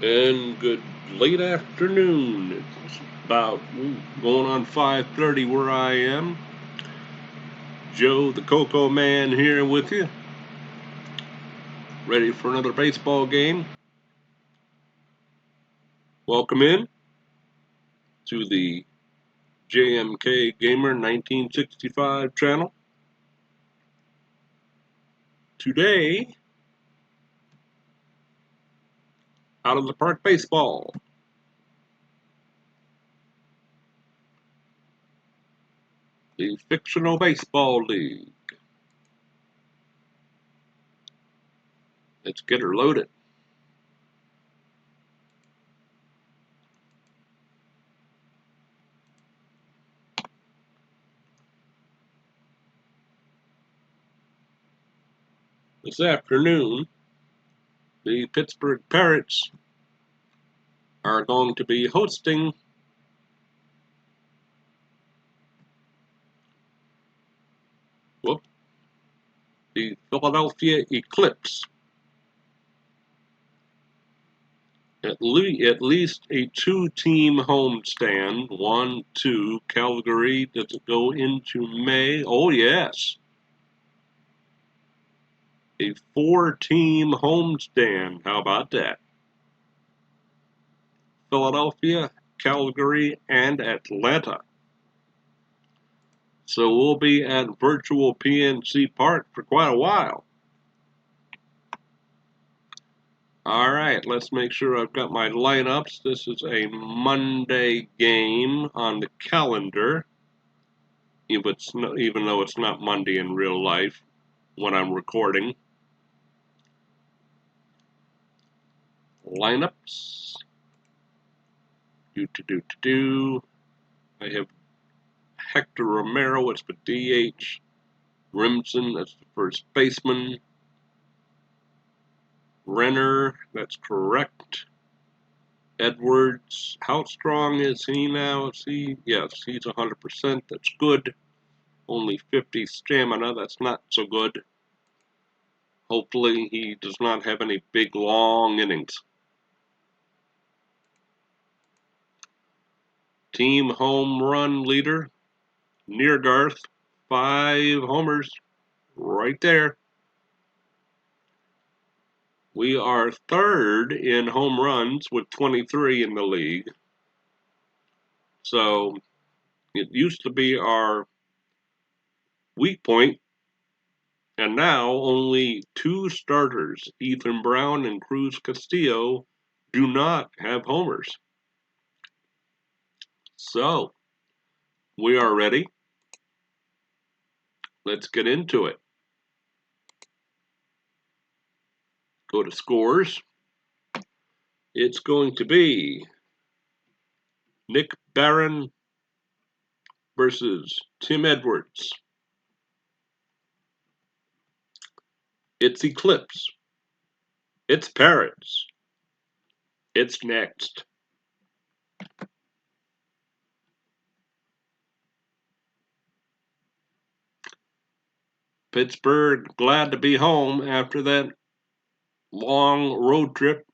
And good late afternoon. It's about going on 5:30 where I am. Joe the Cocoa Man here with you. Ready for another baseball game? Welcome in to the JMK Gamer 1965 channel. Today, out of the park baseball. The Fictional Baseball League. Let's get her loaded. This afternoon, the Pittsburgh Parrots are going to be hosting the Philadelphia Eclipse. At least a two-team homestand. 1-2. Calgary, does it go into May? Oh, yes. A four-team homestand. How about that? Philadelphia, Calgary, and Atlanta. So we'll be at virtual PNC Park for quite a while. All right, let's make sure I've got my lineups. This is a Monday game on the calendar, even though it's not Monday in real life when I'm recording. Lineups. I have Hector Romero, it's the DH. Rimson, that's the first baseman. Renner, that's correct. Edwards, how strong is he now? Yes, he's 100%. That's good. Only 50 stamina. That's not so good. Hopefully he does not have any big, long innings. Team home run leader, Neargarth, 5 homers. Right there. We are third in home runs with 23 in the league. So it used to be our weak point, and now only 2 starters, Ethan Brown and Cruz Castillo, do not have homers. So we are ready. Let's get into it. Go to scores. It's going to be Nick Barron versus Tim Edwards. It's Eclipse. It's Parrots. It's next. Pittsburgh, glad to be home after that long road trip.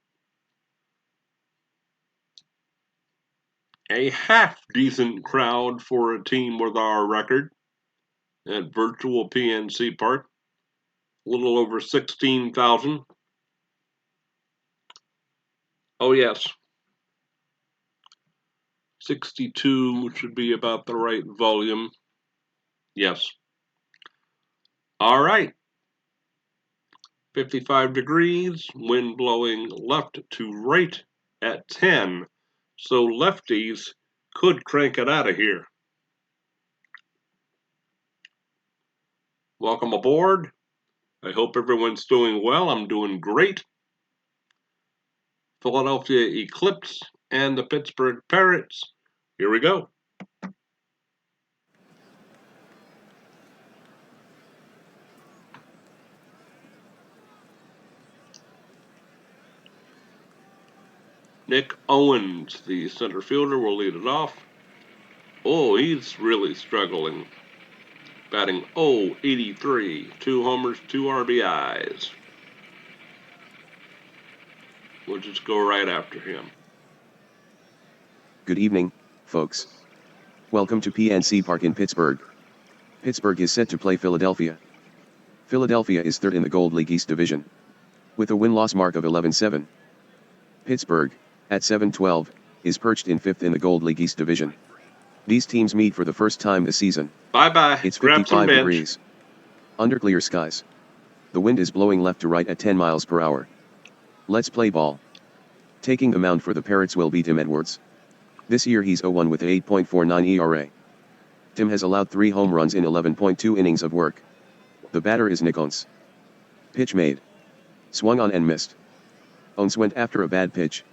A half-decent crowd for a team with our record at virtual PNC Park. A little over 16,000. Oh, yes. 62 should be about the right volume. Yes. All right. 55 degrees, wind blowing left to right at 10. So lefties could crank it out of here. Welcome aboard. I hope everyone's doing well. I'm doing great. Philadelphia Eclipse and the Pittsburgh Parrots. Here we go. Nick Owens, the center fielder, will lead it off. Oh, he's really struggling. Batting .083, 2 homers, 2 RBIs. We'll just go right after him. Good evening, folks. Welcome to PNC Park in Pittsburgh. Pittsburgh is set to play Philadelphia. Philadelphia is third in the Gold League East Division, with a win-loss mark of 11-7. Pittsburgh, at 7-12, is perched in fifth in the Gold League East Division. These teams meet for the first time this season. Bye-bye. It's Grab some 55 bench. degrees. Under clear skies. The wind is blowing left to right at 10 miles per hour. Let's play ball. Taking the mound for the Parrots will be Tim Edwards. This year he's 0-1 with a 8.49 ERA. Tim has allowed 3 home runs in 11.2 innings of work. The batter is Nick Once. Pitch made. Swung on and missed. Once went after a bad pitch.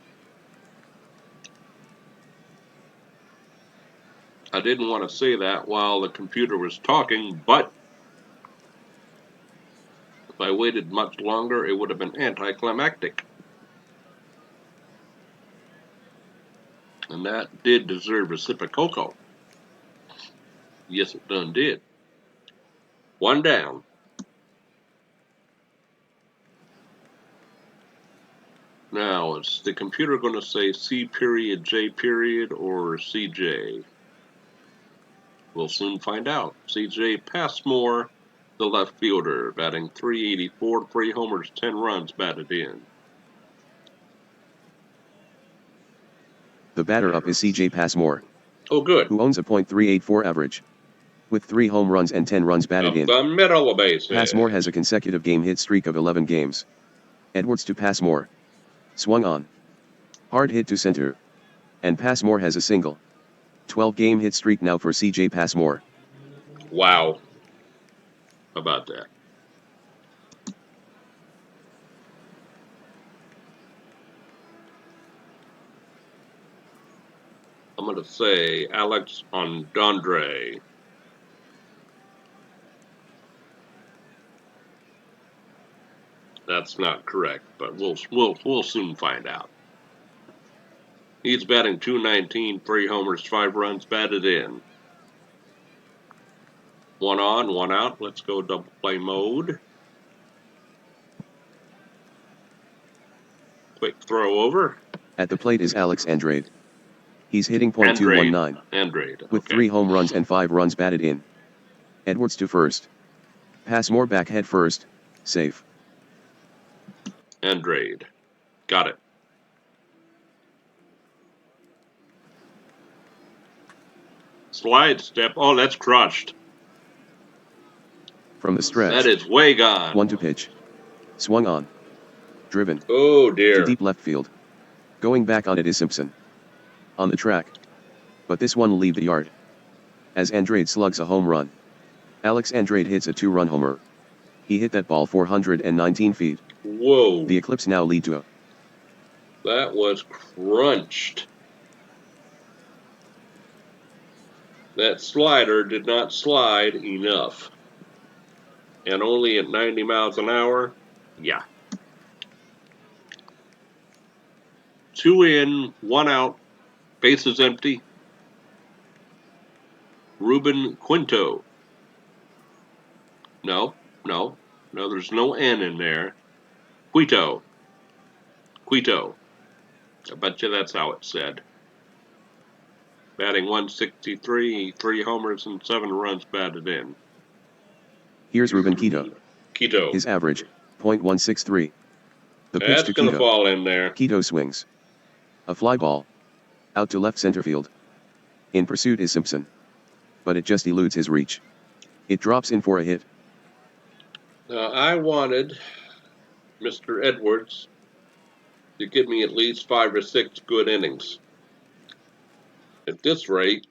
I didn't want to say that while the computer was talking, but if I waited much longer, it would have been anticlimactic. And that did deserve a sip of cocoa. Yes, it done did. One down. Now, is the computer going to say C period, J period, or CJ? We'll soon find out. CJ Passmore, the left fielder, batting .384, 3 homers, 10 runs batted in. The batter up is CJ Passmore. Oh, good. Who owns a .384 average. With 3 home runs and 10 runs batted in. The middle of the base. Passmore has a consecutive game hit streak of 11 games. Edwards to Passmore. Swung on. Hard hit to center. And Passmore has a single. 12-game hit streak now for CJ Passmore. Wow. How about that? I'm going to say Alex Ondandre. That's not correct, but we'll soon find out. He's batting .219, 3 homers, 5 runs batted in. 1 on, 1 out. Let's go double play mode. Quick throw over. At the plate is Alex Andrade. He's hitting .219. Andrade. With 3 home runs and 5 runs batted in. Edwards to first. Passmore back head first. Safe. Andrade. Got it. Slide step. Oh, that's crushed. From the stretch. That is way gone. 1 to pitch. Swung on. Driven. Oh, dear. To deep left field. Going back on it is Simpson. On the track. But this one will leave the yard. As Andrade slugs a home run. Alex Andrade hits a 2-run homer. He hit that ball 419 feet. Whoa. The Eclipse now lead to a. That was crunched. That slider did not slide enough. And only at 90 miles an hour? Yeah. 2 in, 1 out, bases empty. Ruben Quinto. No, there's no N in there. Quito. I bet you that's how it's said. Batting .163, 3 homers and 7 runs batted in. Here's Ruben Quito. Quito. His average, .163. The pitch That's to gonna Quito. fall in there. Quito swings. A fly ball. Out to left center field. In pursuit is Simpson. But it just eludes his reach. It drops in for a hit. Now, I wanted Mr. Edwards to give me at least 5 or 6 good innings. At this rate,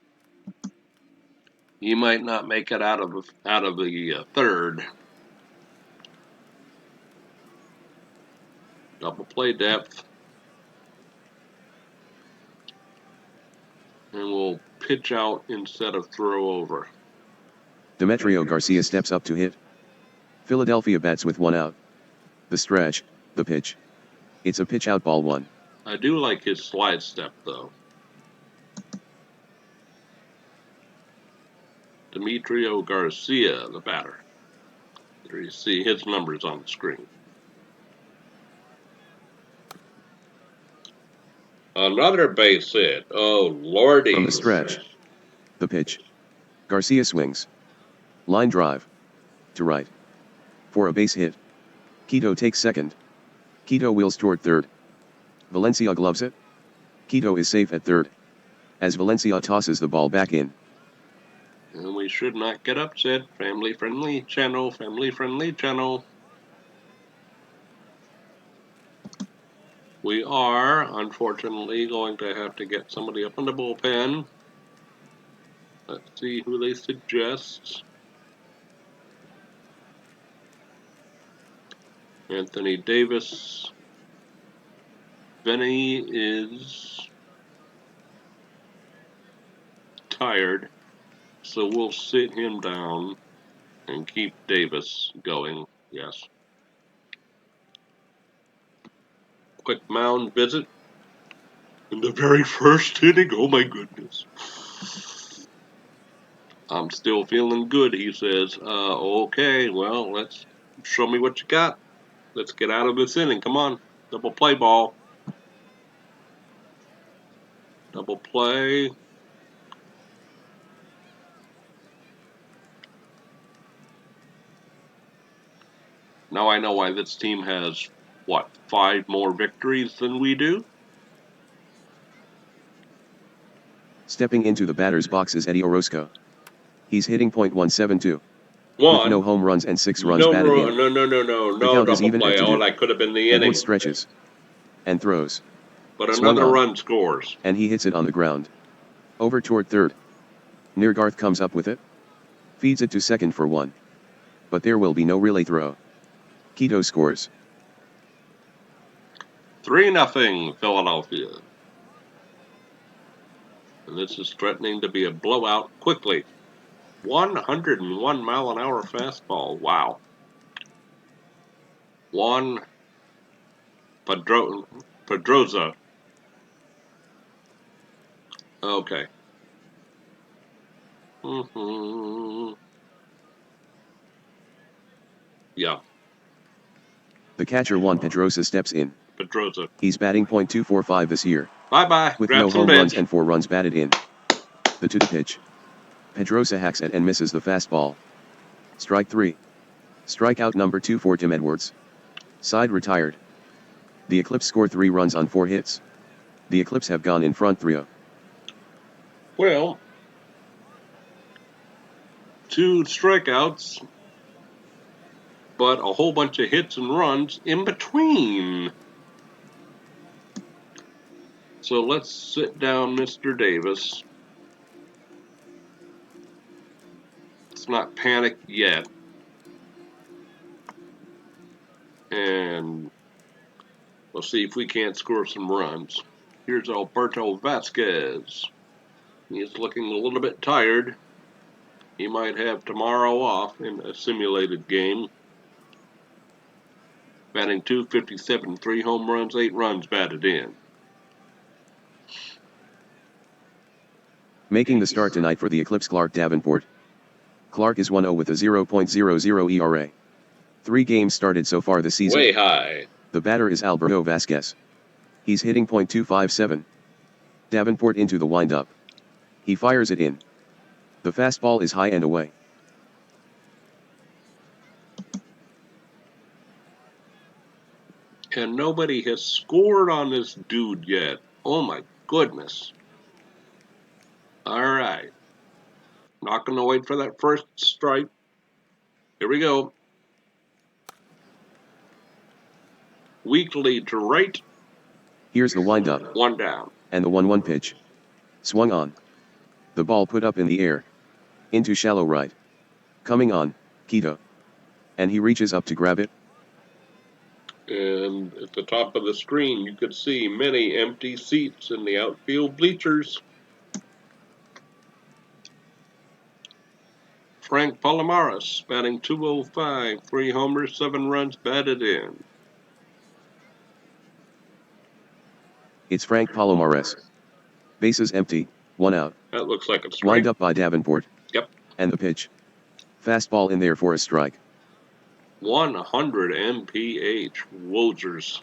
he might not make it out of the third. Double play depth. And we'll pitch out instead of throw over. Demetrio Garcia steps up to hit. Philadelphia bats with 1 out. The stretch, the pitch. It's a pitch out, ball 1. I do like his slide step, though. Demetrio Garcia, the batter. There you see his numbers on the screen. Another base hit. Oh, lordy. From the stretch. The pitch. Garcia swings. Line drive. To right. For a base hit. Quito takes second. Quito wheels toward third. Valencia gloves it. Quito is safe at third. As Valencia tosses the ball back in. And we should not get upset. Family friendly channel, family friendly channel. We are, unfortunately, going to have to get somebody up in the bullpen. Let's see who they suggest. Anthony Davis. Benny is tired, so we'll sit him down and keep Davis going. Yes. Quick mound visit in the very first inning. Oh my goodness. I'm still feeling good, he says. Okay, well, let's show me what you got. Let's get out of this inning. Come on. Double play ball. Double play. Now I know why this team has, what, 5 more victories than we do? Stepping into the batter's box is Eddie Orozco. He's hitting .172. One. With no home runs and 6 runs batted in. No count is double even play. at 2. Oh, that could have been the inning. Edwards stretches. And throws. But Swung another on. run scores. And he hits it on the ground. Over toward third. Neargarth comes up with it. Feeds it to second for 1. But there will be no relay throw. Quito scores. 3-0 Philadelphia. And this is threatening to be a blowout quickly. 101 mile an hour fastball. Wow. Juan Pedroza. Okay. Yeah. The catcher Juan Pedrosa steps in. Pedroza. He's batting .245 this year. Bye-bye. With Grab no some home bench. runs and 4 runs batted in. The 2-2 pitch. Pedrosa hacks at and misses the fastball. Strike 3. Strikeout number 2 for Tim Edwards. Side retired. The Eclipse score 3 runs on 4 hits. The Eclipse have gone in front 3-0. Well, 2 strikeouts, but a whole bunch of hits and runs in between. So let's sit down, Mr. Davis. Let's not panic yet. And we'll see if we can't score some runs. Here's Alberto Vasquez. He's looking a little bit tired. He might have tomorrow off in a simulated game. Batting .257, 3 home runs, 8 runs batted in. Making the start tonight for the Eclipse Clark Davenport. Clark is 1-0 with a 0.00 ERA. 3 games started so far this season. Way high. The batter is Alberto Vasquez. He's hitting .257. Davenport into the windup. He fires it in. The fastball is high and away. And nobody has scored on this dude yet. Oh my goodness. Alright. Not going to wait for that first strike. Here we go. Weakly to right. Here's the windup. 1 down. And the 1-1 pitch. Swung on. The ball put up in the air. Into shallow right. Coming on, Quito. And he reaches up to grab it. And at the top of the screen, you could see many empty seats in the outfield bleachers. Frank Palomares batting .205, 3 homers, 7 runs batted in. It's Frank Palomares. Bases empty, 1 out. That looks like a strike. Wind up by Davenport. Yep. And the pitch. Fastball in there for a strike. 100 mph. Wozers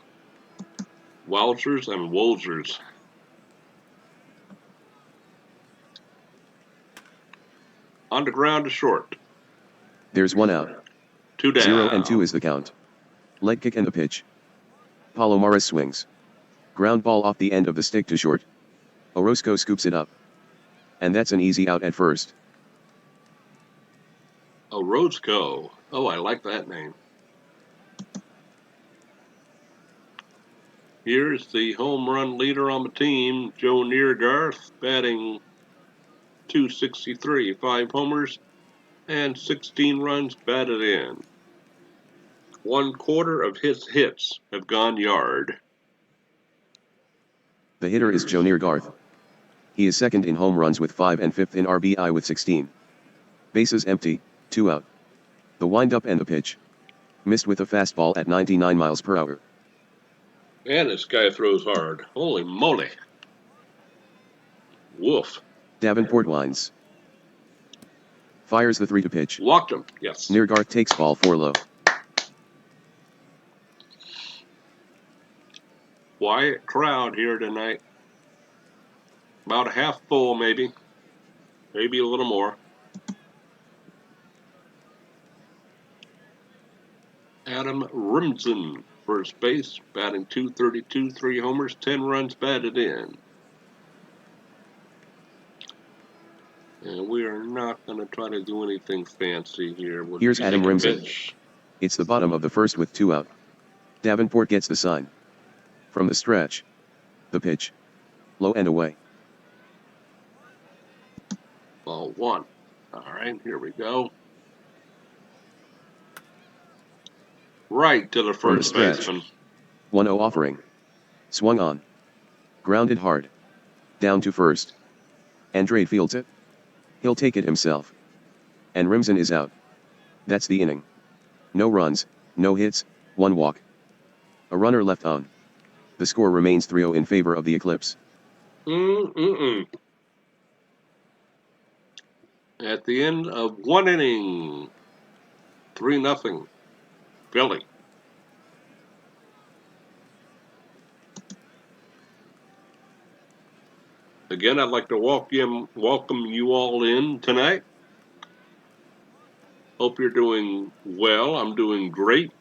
and Wozers. On the ground to short. There's one out. 2 down. 0-2 is the count. Leg kick and the pitch. Palomares swings. Ground ball off the end of the stick to short. Orozco scoops it up. And that's an easy out at first. Orozco. Oh, I like that name. Here's the home run leader on the team, Joe Neergarth, batting .263, 5 homers, and 16 runs batted in. 1/4 of his hits have gone yard. The hitter is Joe Neergarth. He is second in home runs with 5 and fifth in RBI with 16. Bases empty, 2 out. The windup and the pitch. Missed with a fastball at 99 miles per hour. And this guy throws hard. Holy moly. Woof. Davenport winds. Fires the 3 to pitch. Walked him, yes. Neergarth takes ball 4 low. Quiet crowd here tonight. About a half full, maybe. Maybe a little more. Adam Rimson, first base, batting .232, 3 homers, 10 runs batted in. And we are not going to try to do anything fancy here. Here's Adam Rimson. It's the bottom of the first with 2 out. Davenport gets the sign. From the stretch. The pitch. Low and away. Ball 1. All right, here we go. Right to the first baseman. 1-0 offering. Swung on. Grounded hard. Down to first. Andrade fields it. He'll take it himself. And Rimson is out. That's the inning. No runs, no hits, 1 walk. A runner left on. The score remains 3-0 in favor of the Eclipse. At the end of 1 inning, 3-0. Philly. Again, I'd like to welcome you all in tonight. Hope you're doing well. I'm doing great.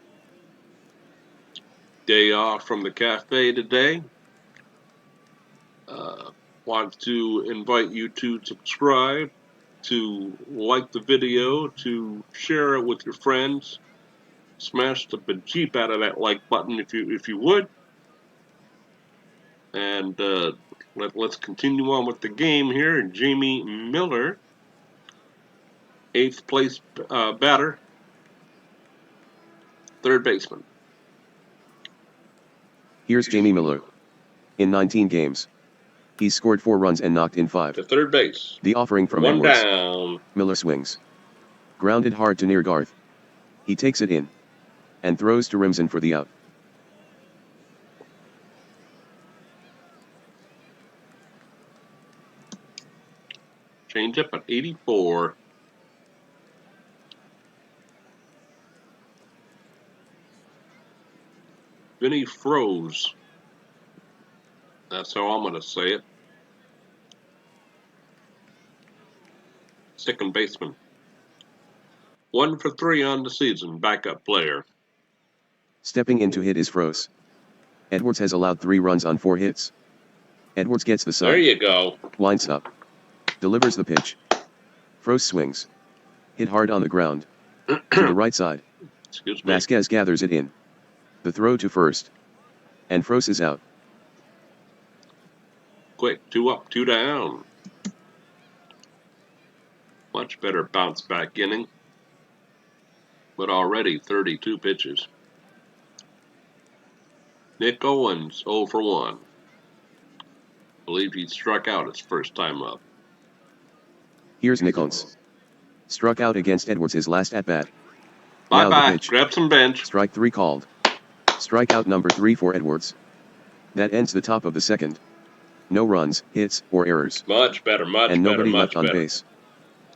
Day off from the cafe today. Want to invite you to subscribe, to like the video, to share it with your friends. Smash the bejeep out of that like button if you would. And let's continue on with the game here. Jamie Miller, 8th place batter, 3rd baseman. Here's Jamie Miller. In 19 games, he's scored 4 runs and knocked in 5. To 3rd base. The offering from 1 Edwards. down. Miller swings. Grounded hard to Neergarth. He takes it in. And throws to Rimson for the out. Change up at 84. Vinny froze. That's how I'm going to say it. 2nd baseman. 1 for 3 on the season. Backup player. Stepping in to hit is Froese. Edwards has allowed 3 runs on 4 hits. Edwards gets the sign. There you go. Winds up. Delivers the pitch. Froese swings. Hit hard on the ground. To the right side. Excuse me. Vasquez gathers it in. The throw to first. And Froese is out. Quick, 2 up, 2 down. Much better bounce back inning. But already 32 pitches. Nick Owens, 0 for 1. Believe he struck out his first time up. Here's Nick Owens. Struck out against Edwards his last at-bat. Bye-bye, grab some bench. Strike 3 called. Strikeout number 3 for Edwards. That ends the top of the 2nd. No runs, hits, or errors. Much better, much better, and nobody much left on better. base.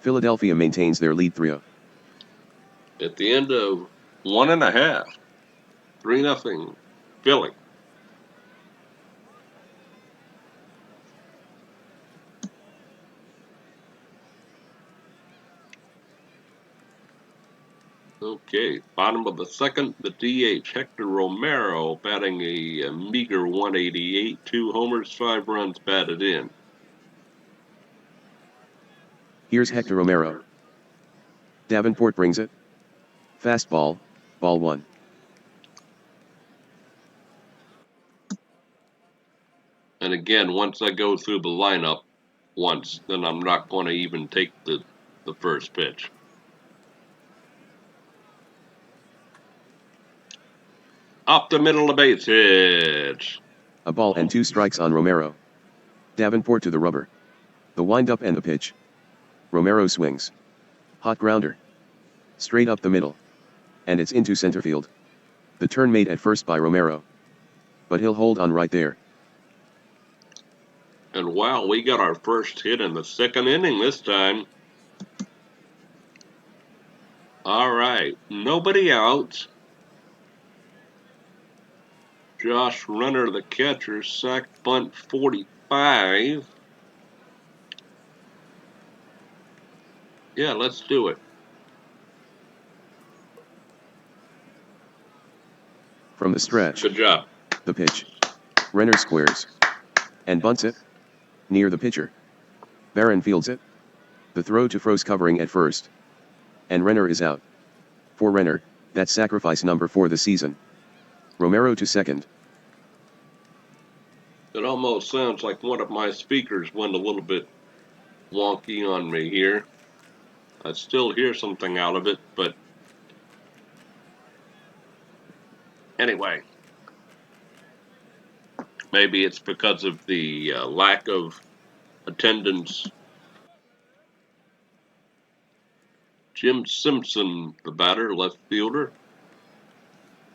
Philadelphia maintains their lead 3-0. At the end of 1.5, 3-0, Philly. Okay, bottom of the second, the DH, Hector Romero, batting a meager 188, 2 homers, 5 runs batted in. Here's Hector Romero. Davenport brings it. Fastball, ball 1. And again, once I go through the lineup once, then I'm not going to even take the first pitch. Up the middle of the base hit. A ball and 2 strikes on Romero. Davenport to the rubber. The windup and the pitch. Romero swings. Hot grounder. Straight up the middle. And it's into center field. The turn made at first by Romero. But he'll hold on right there. And wow, we got our first hit in the second inning this time. All right, nobody out. Josh Runner, the catcher, sack bunt 45. Yeah, let's do it. From the stretch. Good job. The pitch. Renner squares. And bunts it. Near the pitcher. Barron fields it. The throw to Froese covering at first. And Renner is out. For Renner, that's sacrifice number 4 the season. Romero to second. It almost sounds like one of my speakers went a little bit wonky on me here. I still hear something out of it, but anyway. Maybe it's because of the lack of attendance. Jim Simpson, the batter, left fielder,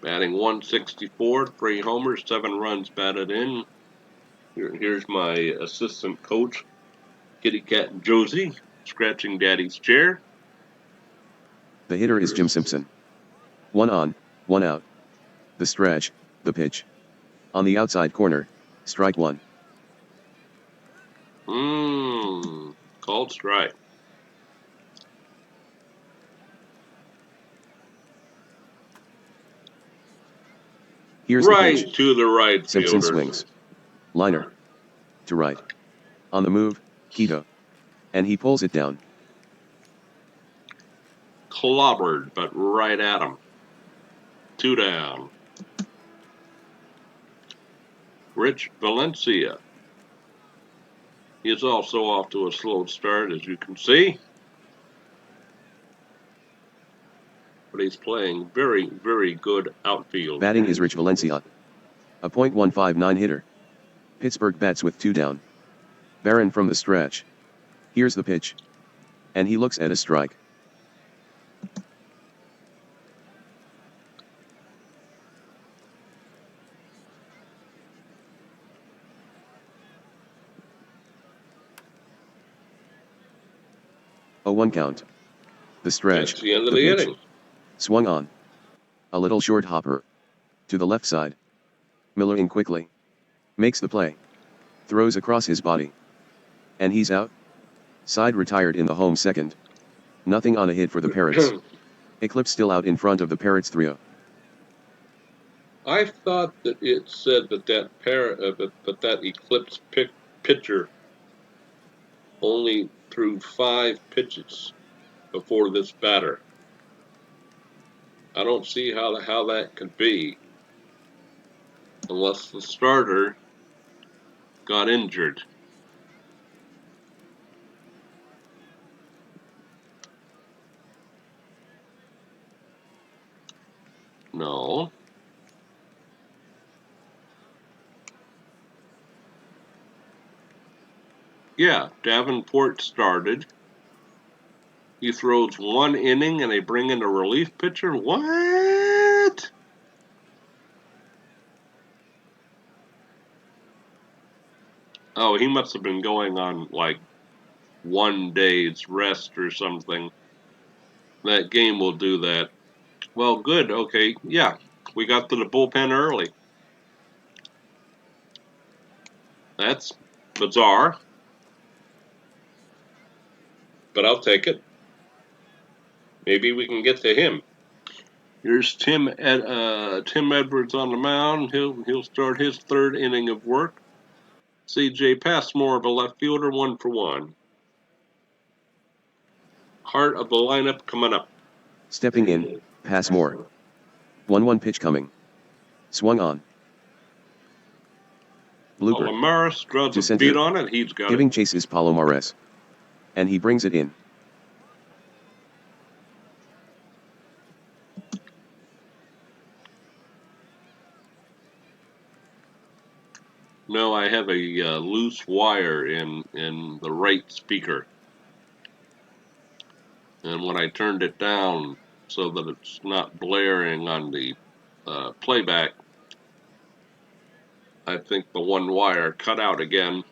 batting 164, 3 homers, 7 runs batted in. Here's my assistant coach, Kitty Cat Josie, scratching Daddy's chair. The hitter is Jim Simpson. 1 on, 1 out. The stretch, the pitch. On the outside corner, strike 1. Called strike. Here's right the pitch. To the right Simpson fielder. Swings. Liner. To right. On the move, Quito. And he pulls it down. Clobbered, but right at him. 2 down. Rich Valencia. He is also off to a slow start, as you can see. But he's playing very, very good outfield. Batting is Rich Valencia. A .159 hitter. Pittsburgh bats with 2 down. Barron from the stretch. Here's the pitch. And he looks at a strike. A 1 count. The stretch. That's the end of the the pitch. inning. Swung on. A little short hopper. To the left side. Miller in quickly. Makes the play. Throws across his body. And he's out. Side retired in the home second. Nothing on a hit for the Parrots. Eclipse still out in front of the Parrots 3-0. I thought that it said that that Eclipse pitcher only threw 5 pitches before this batter. I don't see how that could be, unless the starter got injured. No. Yeah, Davenport started. He throws 1 inning and they bring in a relief pitcher? What? Oh, he must have been going on like 1 day's rest or something. That game will do that. Well, good. Okay. Yeah. We got to the bullpen early. That's bizarre. But I'll take it. Maybe we can get to him. Here's Tim Edwards on the mound. He'll start his third inning of work. C.J. Passmore of a left fielder, 1-for-1. Heart of the lineup coming up. Stepping in, Passmore. 1-1 pitch coming. Swung on. Blooper. Palomares draws To a center. beat on it. He's got Giving it. chase is Palomares. And he brings it in. No, I have a loose wire in the right speaker. And when I turned it down so that it's not blaring on the playback, I think the one wire cut out again.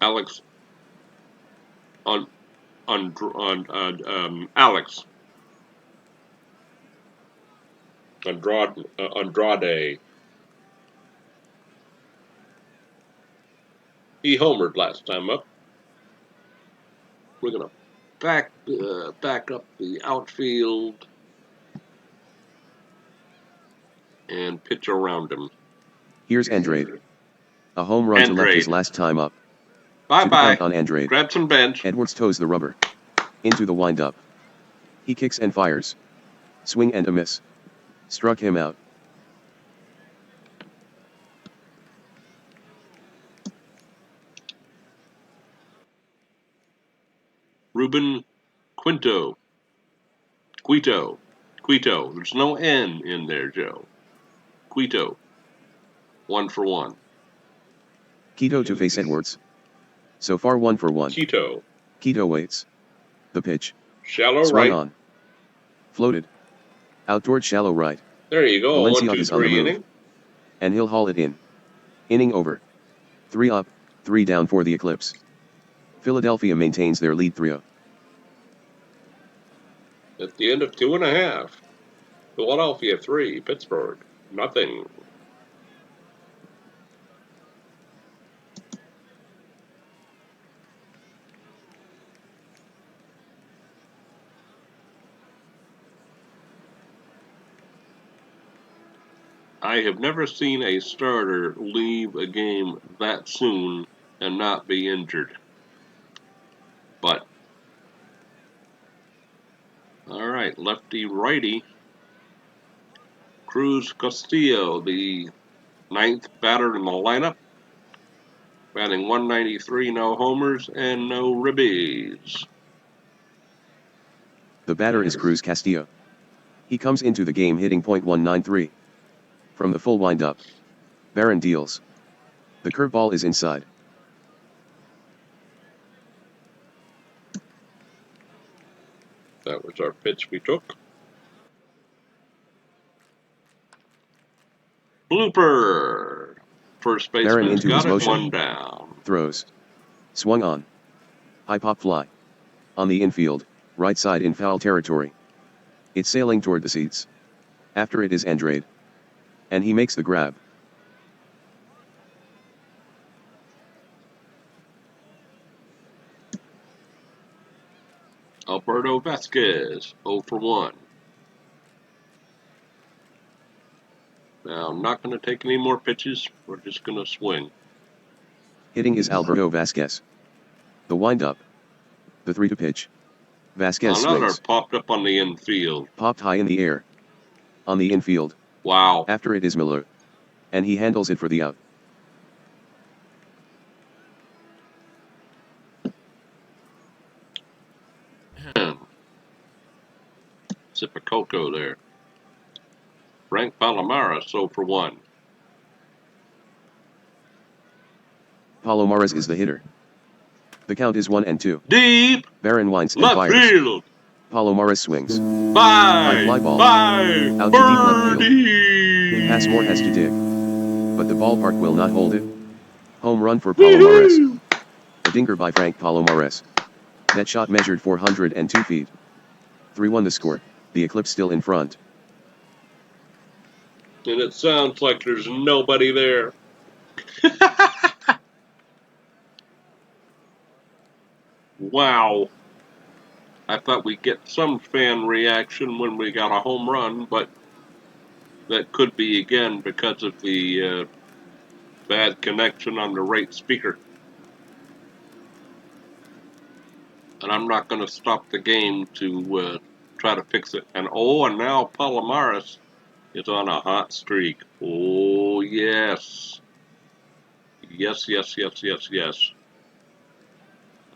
Alex Alex Andrade. He homered last time up. We're gonna back up the outfield and pitch around him. Here's Andrade. A home run to left his last time up. Bye To the bye. count on Andrade. Grab some bench. Edwards toes the rubber. Into the windup. He kicks and fires. Swing and a miss. Struck him out. Ruben Quito. There's no N in there, Joe. Quito. 1-for-1. Quito to face Edwards. So far 1-for-1. Quito. Quito waits. The pitch. Shallow Swung right. on. Floated. Out toward shallow right. There you go. Valencia 1, 2, is on the 3 move. inning. And he'll haul it in. Inning over. 3 up, 3 down for the Eclipse. Philadelphia maintains their lead 3-0. At the end of 2.5. Philadelphia 3, Pittsburgh nothing. I have never seen a starter leave a game that soon and not be injured. But, all right, lefty righty. Cruz Castillo, the 9th batter in the lineup. Batting 193, no homers and no ribbies. The batter is Cruz Castillo. He comes into the game hitting .193. From the full windup. Barron deals. The curveball is inside. That was our pitch we took. Blooper. First baseman's got it, 1 down. Throws. Swung on. High pop fly. On the infield, right side in foul territory. It's sailing toward the seats. After it is Andrade. And he makes the grab. Alberto Vasquez, 0-for-1. Now, I'm not going to take any more pitches. We're just going to swing. Hitting is Alberto Vasquez. The windup. The 3-2 pitch. Vasquez Another swings. popped up on the infield. Popped high in the air. On the infield. Wow. After it is Miller. And he handles it for the out. Sip of cocoa there. Frank Palomares, 0-for-1. Palomares is the hitter. The count is 1-2. Deep. Barron winds and Left fires. field. Palomares swings. Bye. Fly ball. Bye. Out to deep left Birdie. field. Passmore has to dig. But the ballpark will not hold it. Home run for Palomares. A dinger by Frank Palomares. That shot measured 402 feet. 3-1 the score. The Eclipse still in front. And it sounds like there's nobody there. Wow. I thought we'd get some fan reaction when we got a home run, but that could be again because of the bad connection on the right speaker. And I'm not going to stop the game to try to fix it. And now Palomares is on a hot streak. Oh, yes. Yes, yes, yes, yes, yes.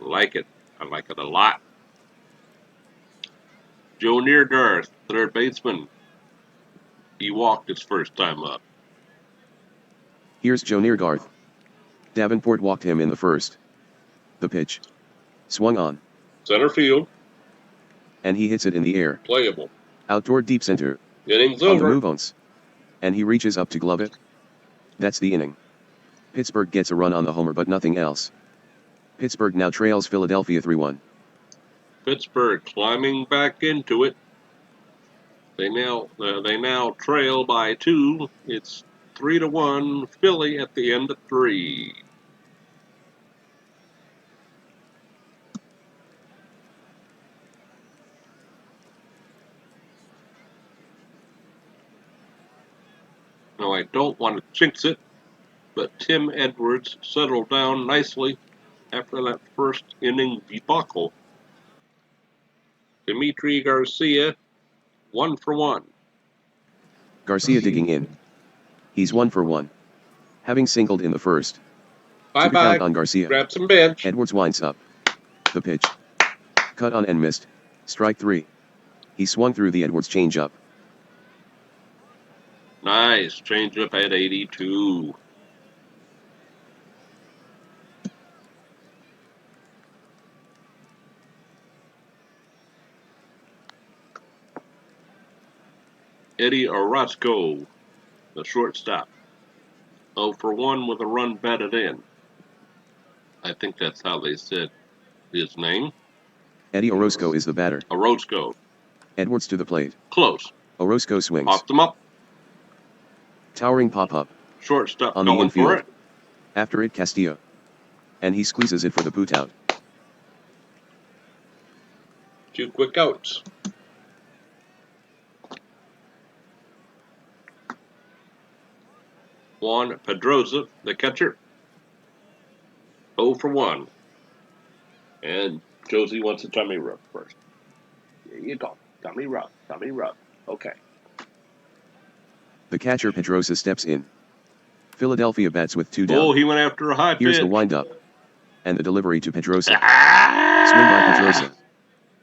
I like it. I like it a lot. Joe Neergarth, third baseman. He walked his first time up. Here's Joe Neergarth. Davenport walked him in the first. The pitch. Swung on. Center field. And he hits it in the air. Playable. Out toward deep center. Inning's on over. the move once. And he reaches up to glove it. That's the inning. Pittsburgh gets a run on the homer but nothing else. Pittsburgh now trails Philadelphia 3-1. Pittsburgh climbing back into it. They now trail by 2. It's 3-1 Philly at the end of 3. Now I don't want to jinx it, but Tim Edwards settled down nicely after that first inning debacle. Dimitri Garcia, 1 for 1. Garcia digging in. He's 1 for 1. Having singled in the first. Bye-bye. Count on Garcia. Grab some bench. Edwards winds up. The pitch. Cut on and missed. Strike 3. He swung through the Edwards changeup. Nice. Changeup at 82. Eddie Orozco, the shortstop. 0 for 1 with a run batted in. I think that's how they said his name. Eddie Orozco is the batter. Orozco. Edwards to the plate. Close. Orozco swings. Popped him up. Towering pop-up. Shortstop on the going infield. for it. After it Castillo. And he squeezes it for the put-out. 2 quick outs. Juan Pedrosa, the catcher. 0 for 1. And Josie wants a tummy rub first. Here you go. Tummy rub. Tummy rub. Okay. The catcher Pedrosa steps in. Philadelphia bats with 2 down. Oh, he went after a high pitch. Here's the windup. And the delivery to Pedrosa. Swing by Pedrosa.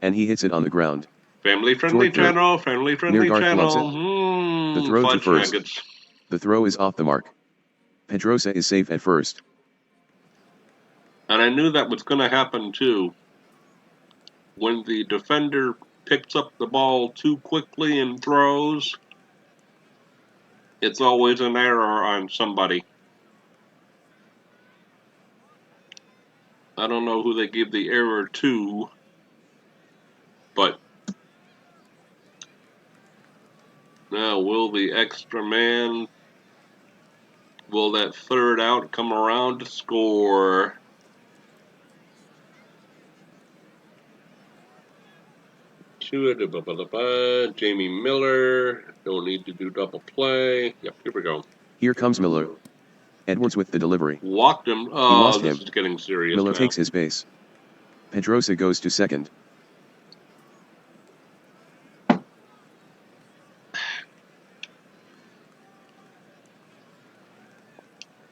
And he hits it on the ground. Family-friendly channel. Family-friendly channel. The throw to first. Nuggets. The throw is off the mark. Pedrosa is safe at first. And I knew that was going to happen too. When the defender picks up the ball too quickly and throws, it's always an error on somebody. I don't know who they give the error to, but now will the extra man, will that third out come around to score? Jamie Miller, don't need to do double play. Yep, here we go. Here comes Miller. Edwards with the delivery. Walked him. Oh, he lost this him. is getting serious Miller now. takes his base. Pedrosa goes to second.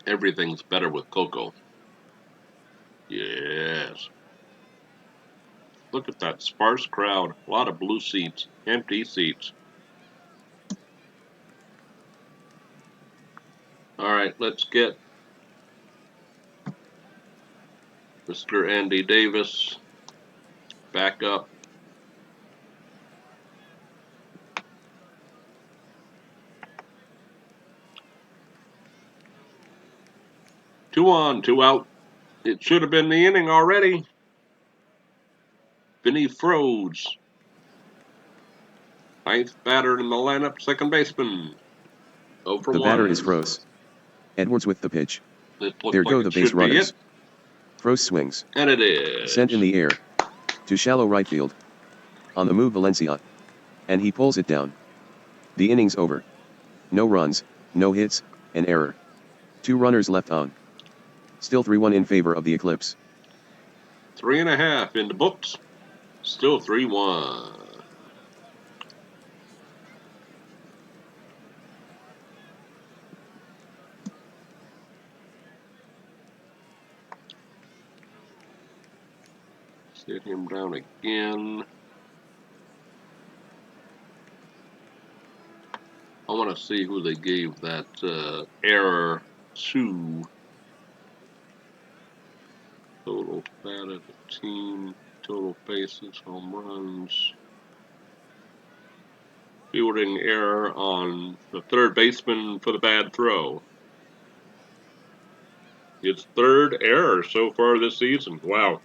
Everything's better with Coco. Yes. Look at that sparse crowd. A lot of blue seats, empty seats. All right, let's get Mr. Andy Davis back up. Two on, 2 out. It should have been the inning already. Vinny Frodes. 9th batter in the lineup, second baseman. 0 for 1. The batter is Froze. Edwards with the pitch. There go the base runners. Froze swings. And it is. Sent in the air. To shallow right field. On the move Valencia. And he pulls it down. The inning's over. No runs, no hits, an error. 2 runners left on. Still 3-1 in favor of the Eclipse. 3.5 in the books. Still 3-1. Sit him down again. I want to see who they gave that error to. Total bat of the team, total bases, home runs. Fielding error on the third baseman for the bad throw. His 3rd error so far this season. Wow.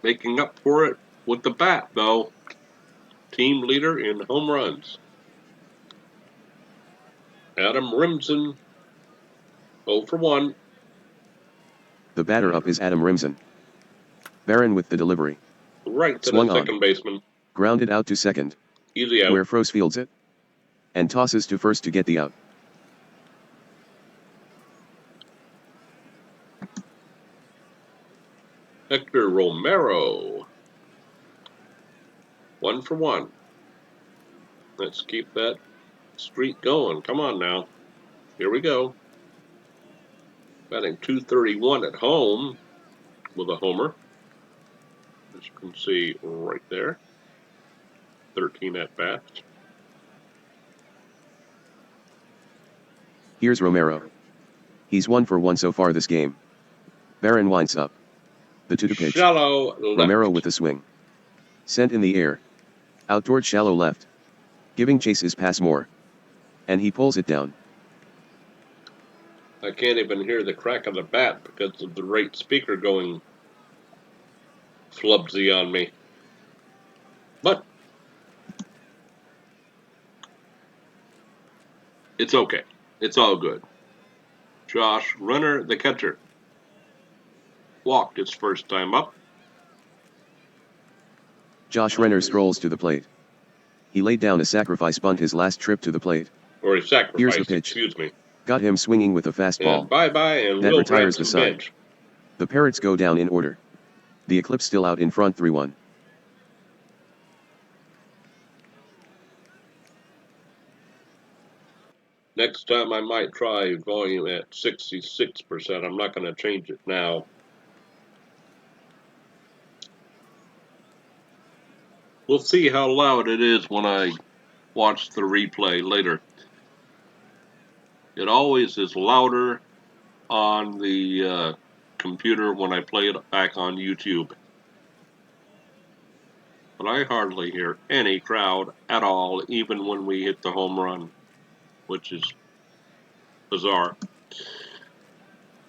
Making up for it with the bat, though. Team leader in home runs. Adam Rimson, 0 for 1. The batter up is Adam Rimson. Barron with the delivery. Right to Swung the second on. baseman. Grounded out to second. Easy out. Where Froese fields it. And tosses to first to get the out. Hector Romero, 1 for 1. Let's keep that streak going. Come on now. Here we go. Batting .231 at home with a homer. As you can see right there. 13 at bats. Here's Romero. He's 1 for 1 so far this game. Barron winds up. The 2 to pitch. Shallow left. Romero with a swing. Sent in the air. Out toward shallow left. Giving chase his pass more. And he pulls it down. I can't even hear the crack of the bat because of the right speaker going flubsy on me. But it's okay. It's all good. Josh Runner, the catcher, walked his first time up. Josh Renner strolls to the plate. He laid down a sacrifice bunt his last trip to the plate. Or a sacrifice, Here's the pitch. excuse me. Got him swinging with a fastball. And bye-bye, and that we'll retires grab the some side. bench. The Parrots go down in order. The Eclipse still out in front 3-1. Next time I might try volume at 66%. I'm not going to change it now. We'll see how loud it is when I watch the replay later. It always is louder on the computer when I play it back on YouTube. But I hardly hear any crowd at all, even when we hit the home run, which is bizarre.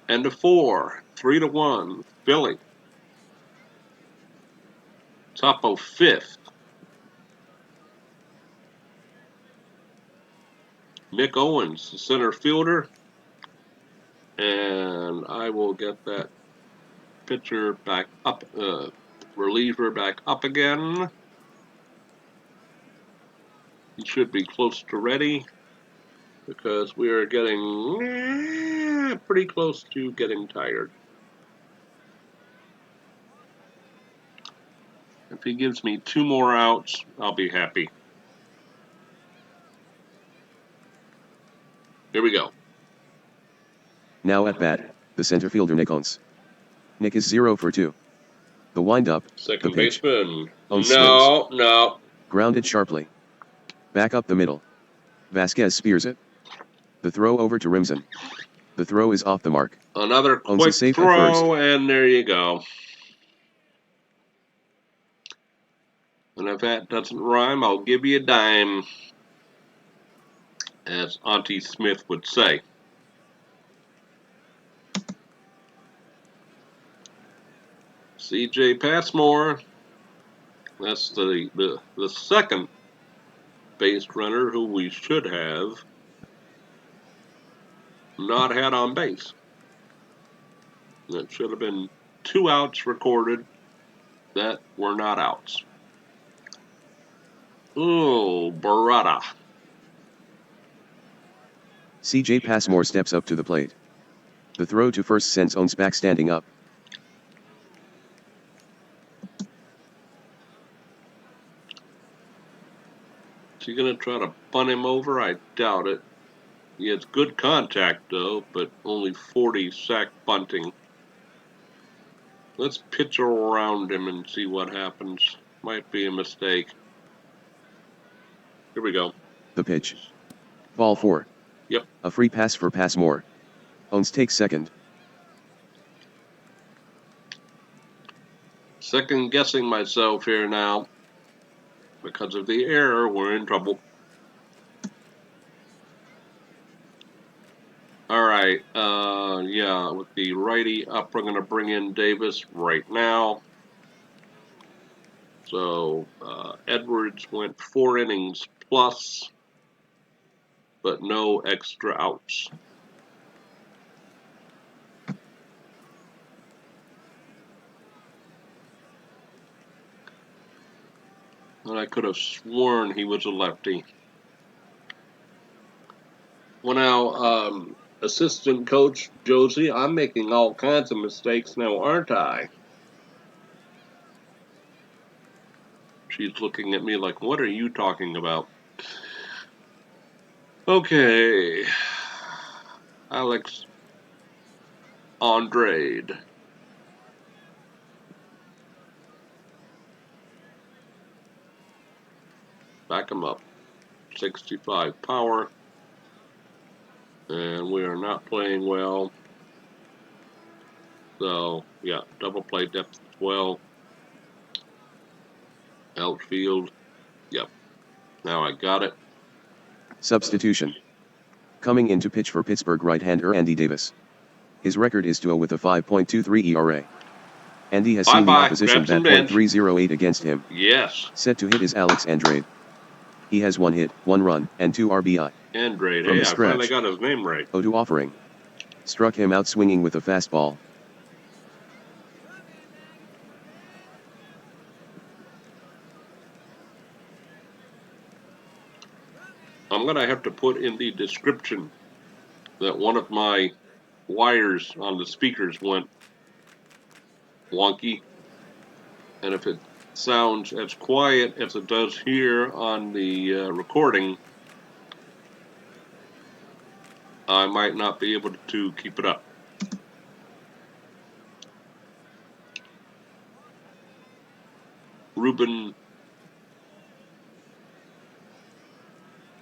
And a 4, 3-1, Philly. Top of 5th. Nick Owens, the center fielder. And I will get that pitcher back up, reliever back up again. He should be close to ready because we are getting pretty close to getting tired. If he gives me 2 more outs, I'll be happy. Here we go. Now at bat, the center fielder Nick Owens. Nick is 0 for 2. The windup, Second the pitch. baseman. Owens No. Grounded sharply. Back up the middle. Vasquez spears it. The throw over to Rimson. The throw is off the mark. Another Owens quick is safe at throw, and there you go. And if that doesn't rhyme, I'll give you a dime, as Auntie Smith would say. C.J. Passmore, that's the second base runner who we should have not had on base. That should have been 2 outs recorded that were not outs. Oh, Barada. CJ Passmore steps up to the plate. The throw to first sends Owens back standing up. Is he going to try to bunt him over? I doubt it. He has good contact, though, but only 40 sack bunting. Let's pitch around him and see what happens. Might be a mistake. Here we go. The pitch. Ball 4. Yep. A free pass for Passmore. Owens takes second. Second guessing myself here now. Because of the error, we're in trouble. Alright, yeah, with the righty up, we're going to bring in Davis right now. So, Edwards went 4 innings plus, but no extra outs. And I could have sworn he was a lefty. Well, now, assistant coach Josie, I'm making all kinds of mistakes now, aren't I? She's looking at me like, what are you talking about? Okay. Alex Andrade. Back him up. 65 power. And we are not playing well. So, yeah, double play depth as well. Outfield. Yep. Now I got it. Substitution. Coming in to pitch for Pittsburgh right-hander Andy Davis. His record is 2-0 with a 5.23 ERA. Andy has seen the opposition bat .308 against him. Yes. Set to hit is Alex Andrade. He has 1 hit, 1 run, and 2 RBI. Andrade, From hey, the I finally scratch. got his name right. 0-2 offering. Struck him out swinging with a fastball. I'm going to have to put in the description that one of my wires on the speakers went wonky. And if it sounds as quiet as it does here on the recording, I might not be able to keep it up. Ruben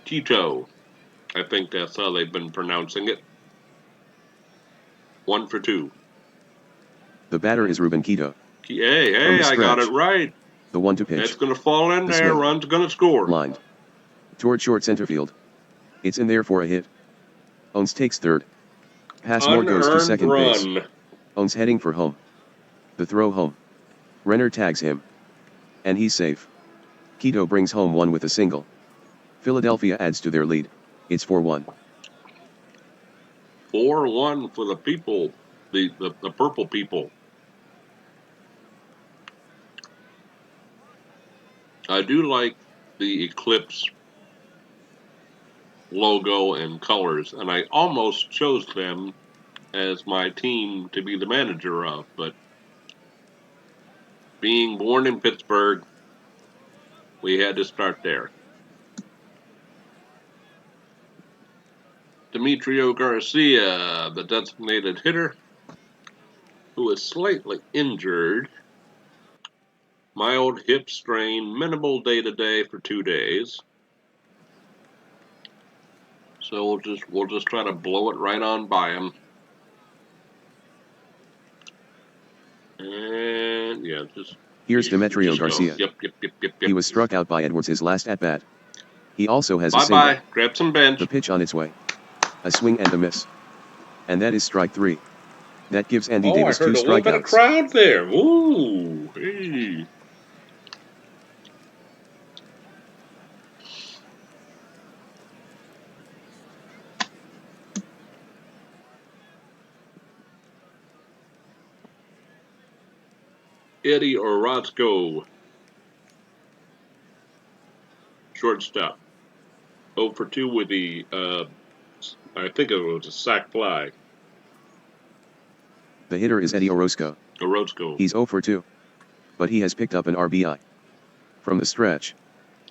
Tito, I think that's how they've been pronouncing it. 1 for 2. The batter is Ruben Quito. Hey, I got it right. The 1-2 pitch. It's going to fall in The there. swing. Run's going to score. Lined. Toward short center field. It's in there for a hit. Owens takes third. Passmore goes to second base. Owens heading for home. The throw home. Renner tags him. And he's safe. Quito brings home 1 with a single. Philadelphia adds to their lead. It's 4-1. 4-1 for the people, the purple people. I do like the Eclipse logo and colors, and I almost chose them as my team to be the manager of, but being born in Pittsburgh, we had to start there. Demetrio Garcia, the designated hitter, who is slightly injured. Mild hip strain, minimal day-to-day for 2 days. So we'll just try to blow it right on by him. And yeah, just here's Demetrio Garcia. Yep. He was struck out by Edwards his last at-bat. He also has a single. Bye-bye. Grab some bench. The pitch on its way. A swing and a miss. And that is strike 3. That gives Andy Davis 2 strikeouts. I heard a little bit of crowd there. Ooh, hey. Eddie Orozco, shortstop. 0 for 2 with the, I think it was a sac fly. The hitter is Eddie Orozco. Orozco. He's 0 for 2. But he has picked up an RBI. From the stretch.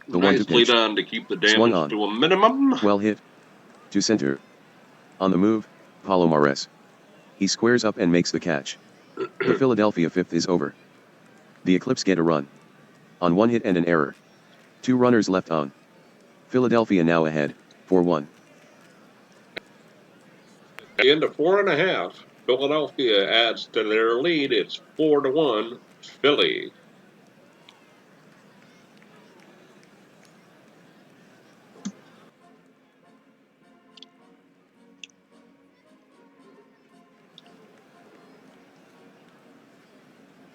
The Nicely 1-2 pitch. done to keep the Swung damage on. to a minimum. Well hit. To center. On the move, Palomares. He squares up and makes the catch. The Philadelphia fifth is over. The Eclipse get a run. On 1 hit and an error. 2 runners left on. Philadelphia now ahead, 4-1. Into 4.5. Philadelphia adds to their lead. It's 4-1. Philly.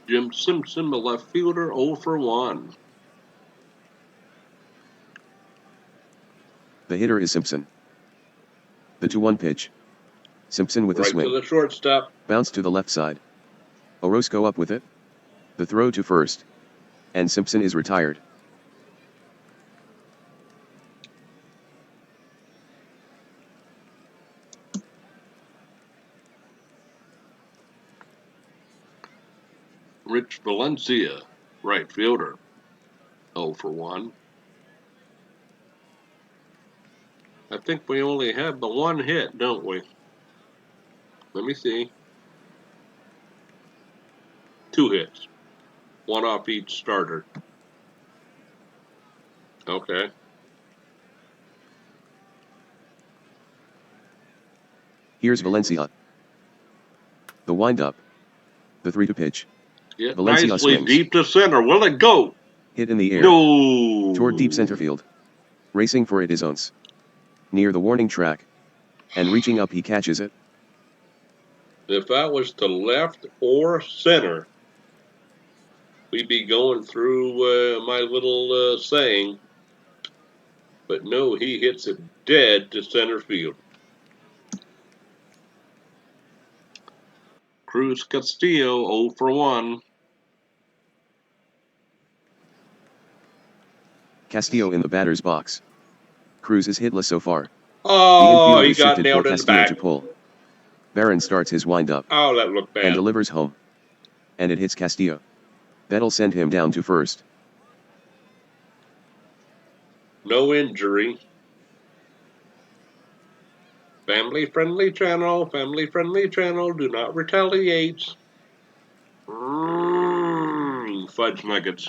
Jim Simpson, the left fielder, 0 for 1. The hitter is Simpson. The 2-1 pitch. Simpson with a swing. Right to the shortstop. Bounce to the left side. Orozco up with it. The throw to first. And Simpson is retired. Rich Valencia, right fielder, 0 for 1. I think we only have the 1 hit, don't we? Let me see. 2 hits. 1 off each starter. Okay. Here's Valencia. The windup. The 3-2 pitch. Yeah, Valencia nicely swings. deep to center. Will it go? Hit in the air. No. Toward deep center field. Racing for it is Ounce. Near the warning track. And reaching up he catches it. If that was to left or center, we'd be going through my little saying. But no, he hits it dead to center field. Cruz Castillo, 0 for 1. Castillo in the batter's box. Cruz is hitless so far. Oh, he is got shifted nailed for in the Castillo back. to pull. Barron starts his windup. Oh, that looked bad. And delivers home. And it hits Castillo. That'll send him down to first. No injury. Family-friendly channel, do not retaliate. Fudge nuggets.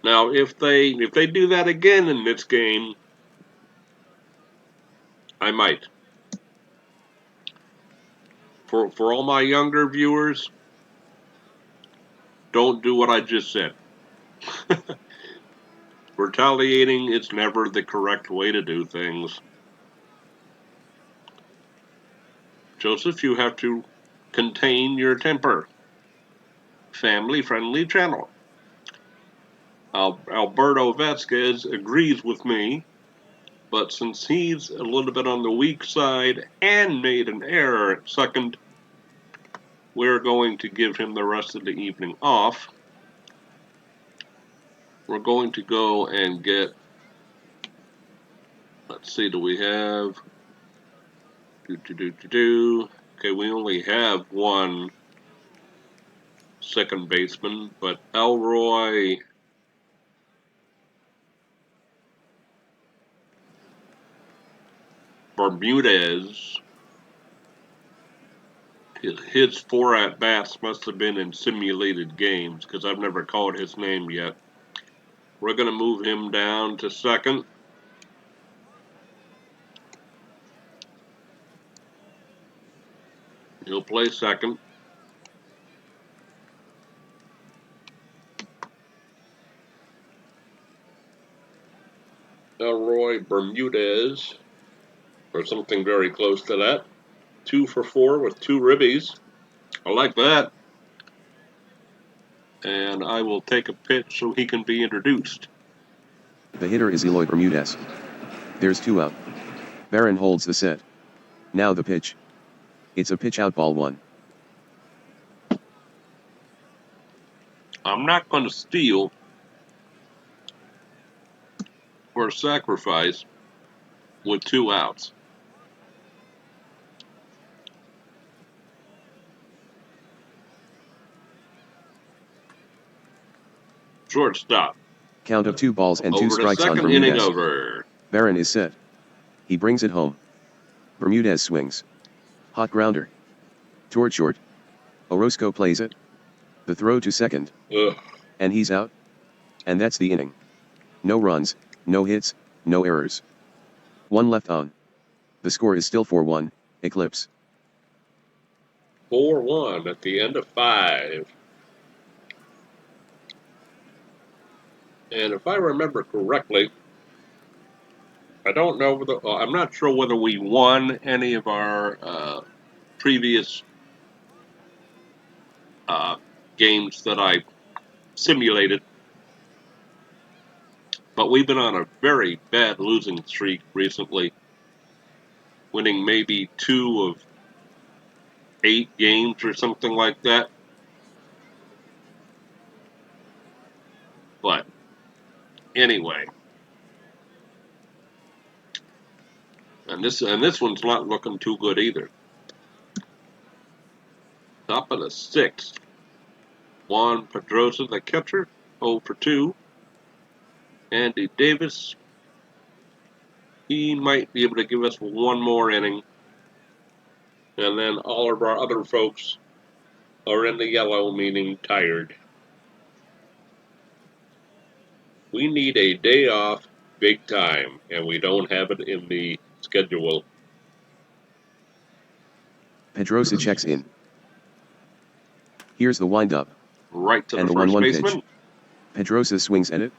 Now, if they do that again in this game, I might. For all my younger viewers, don't do what I just said. Retaliating is never the correct way to do things. Joseph, you have to contain your temper. Family-friendly channel. Alberto Vasquez agrees with me, but since he's a little bit on the weak side and made an error at second, we're going to give him the rest of the evening off. We're going to go and get, let's see, do we have, okay, we only have 1 second baseman, but Elroy Bermudez, his 4 at-bats must have been in simulated games, because I've never called his name yet. We're going to move him down to second. He'll play second. Elroy Bermudez, or something very close to that. 2 for 4 with 2 ribbies. I like that. And I will take a pitch so he can be introduced. The hitter is Eloy Bermudez. There's 2 out. Barron holds the set. Now the pitch. It's a pitch out, ball 1. I'm not going to steal or sacrifice with 2 outs. Shortstop. Count of 2 balls and 2 Over to strikes on second, inning Bermudez. over. Barron is set. He brings it home. Bermudez swings. Hot grounder. Toward short. Orozco plays it. The throw to second. Ugh. And he's out. And that's the inning. No runs, no hits, no errors. 1 left on. The score is still 4-1, Eclipse. 4-1 at the end of 5. And if I remember correctly, I don't know whether I'm not sure whether we won any of our previous games that I simulated, but we've been on a very bad losing streak recently, winning maybe 2 of 8 games or something like that. But anyway, and this one's not looking too good either. Top of the 6th. Juan Pedrosa, the catcher, 0 for 2. Andy Davis, he might be able to give us 1 more inning. And then all of our other folks are in the yellow, meaning tired. We need a day off big time, and we don't have it in the schedule. Pedrosa checks in. Here's the windup. Right to And the the first 1-1 baseman. pitch. Pedrosa swings at it.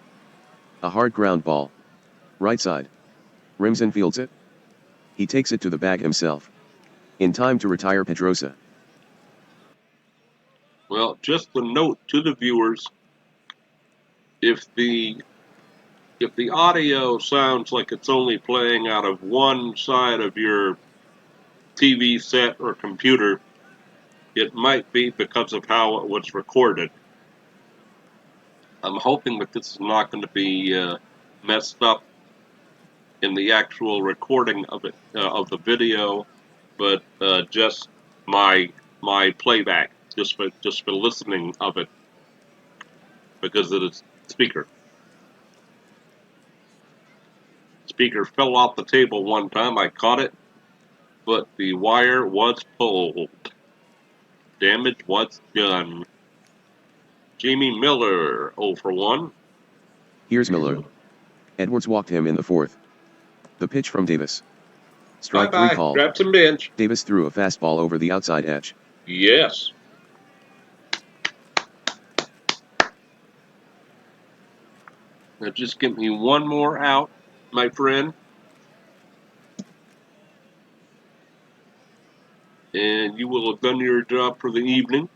A hard ground ball. Right side. Rimson fields it. He takes it to the bag himself. In time to retire Pedrosa. Well, just a note to the viewers, if the audio sounds like it's only playing out of one side of your TV set or computer, it might be because of how it was recorded. I'm hoping that this is not going to be messed up in the actual recording of it of the video, but just my playback, just for listening of it, because of the speaker. Speaker fell off the table one time. I caught it, but the wire was pulled. Damage was done. Jamie Miller, 0 for 1. Here's Miller. Edwards walked him in the 4th. The pitch from Davis. Strike 3 Bye-bye. called. Grab some bench. Davis threw a fastball over the outside edge. Yes. Now just give me 1 more out, my friend. And you will have done your job for the evening.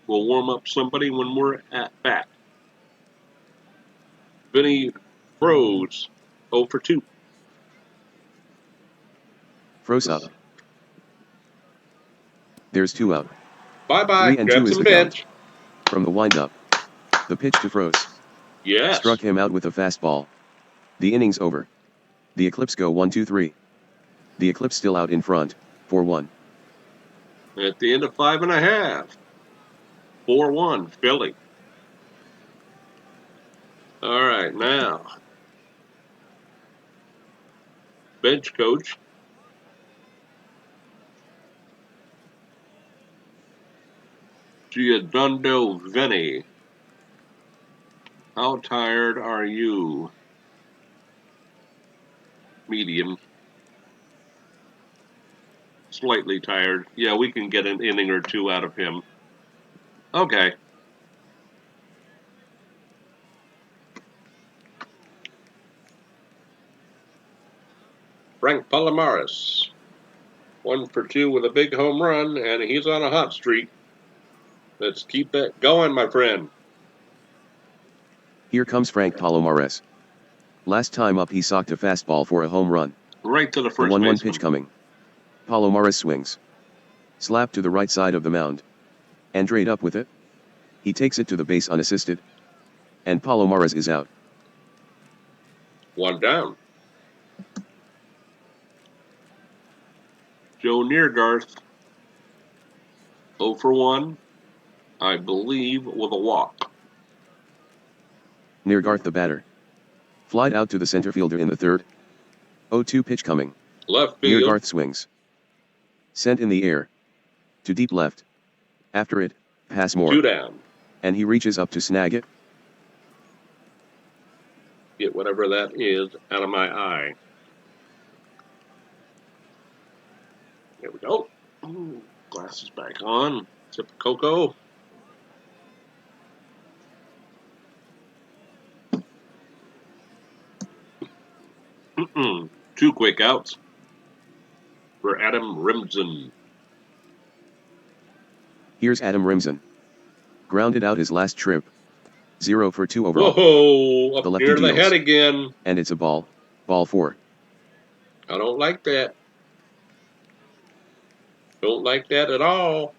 We'll warm up somebody when we're at bat. Vinny Froze, 0 for 2. Froze up. There's 2 out. Bye-bye. 3-2 Grab is some the count. bench. From the windup. The pitch to Froze. Yes. Struck him out with a fastball. The inning's over. The Eclipse go 1-2-3. The Eclipse still out in front, 4-1. At the end of 5.5. 4-1, Philly. All right, now. Bench coach. Giandundo Vinny. How tired are you? Medium. Slightly tired. Yeah, we can get an inning or 2 out of him. Okay. Frank Palomares. 1 for 2 with a big home run, and he's on a hot streak. Let's keep that going, my friend. Here comes Frank Palomares. Last time up he socked a fastball for a home run. Right to the The first 1-1 baseman. pitch coming. Palomares swings. Slap to the right side of the mound. Andrade up with it. He takes it to the base unassisted, and Palomares is out. One down. Joe Neergarth, 0 for 1, I believe, with a walk. Neergarth the batter. Flied out to the center fielder in the third. 0-2 pitch coming. Left field. Neergarth swings. Sent in the air. To deep left. After it, Passmore. 2 down. And he reaches up to snag it. Get whatever that is out of my eye. There we go. Ooh, glasses back on. Sip of cocoa. Two quick outs for Adam Rimson. Here's Adam Rimson. Grounded out his last trip. 0 for 2 overall. Whoa, The up lefty near the deals. head again. And it's a ball. Ball 4. I don't like that. Don't like that at all.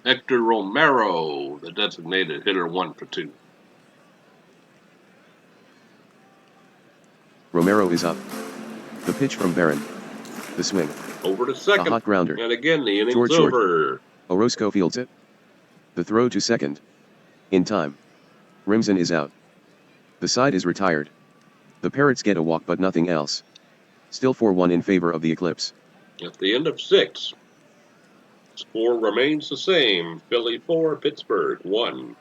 Hector Romero, the designated hitter, 1 for 2. Romero is up. The pitch from Barron. The swing. Over to second. A hot grounder. And again, the inning's Short. over. Orozco fields it. The throw to second. In time. Rimson is out. The side is retired. The Parrots get a walk but nothing else. Still 4-1 in favor of the Eclipse. At the end of 6. Score remains the same. Philly 4, Pittsburgh 1.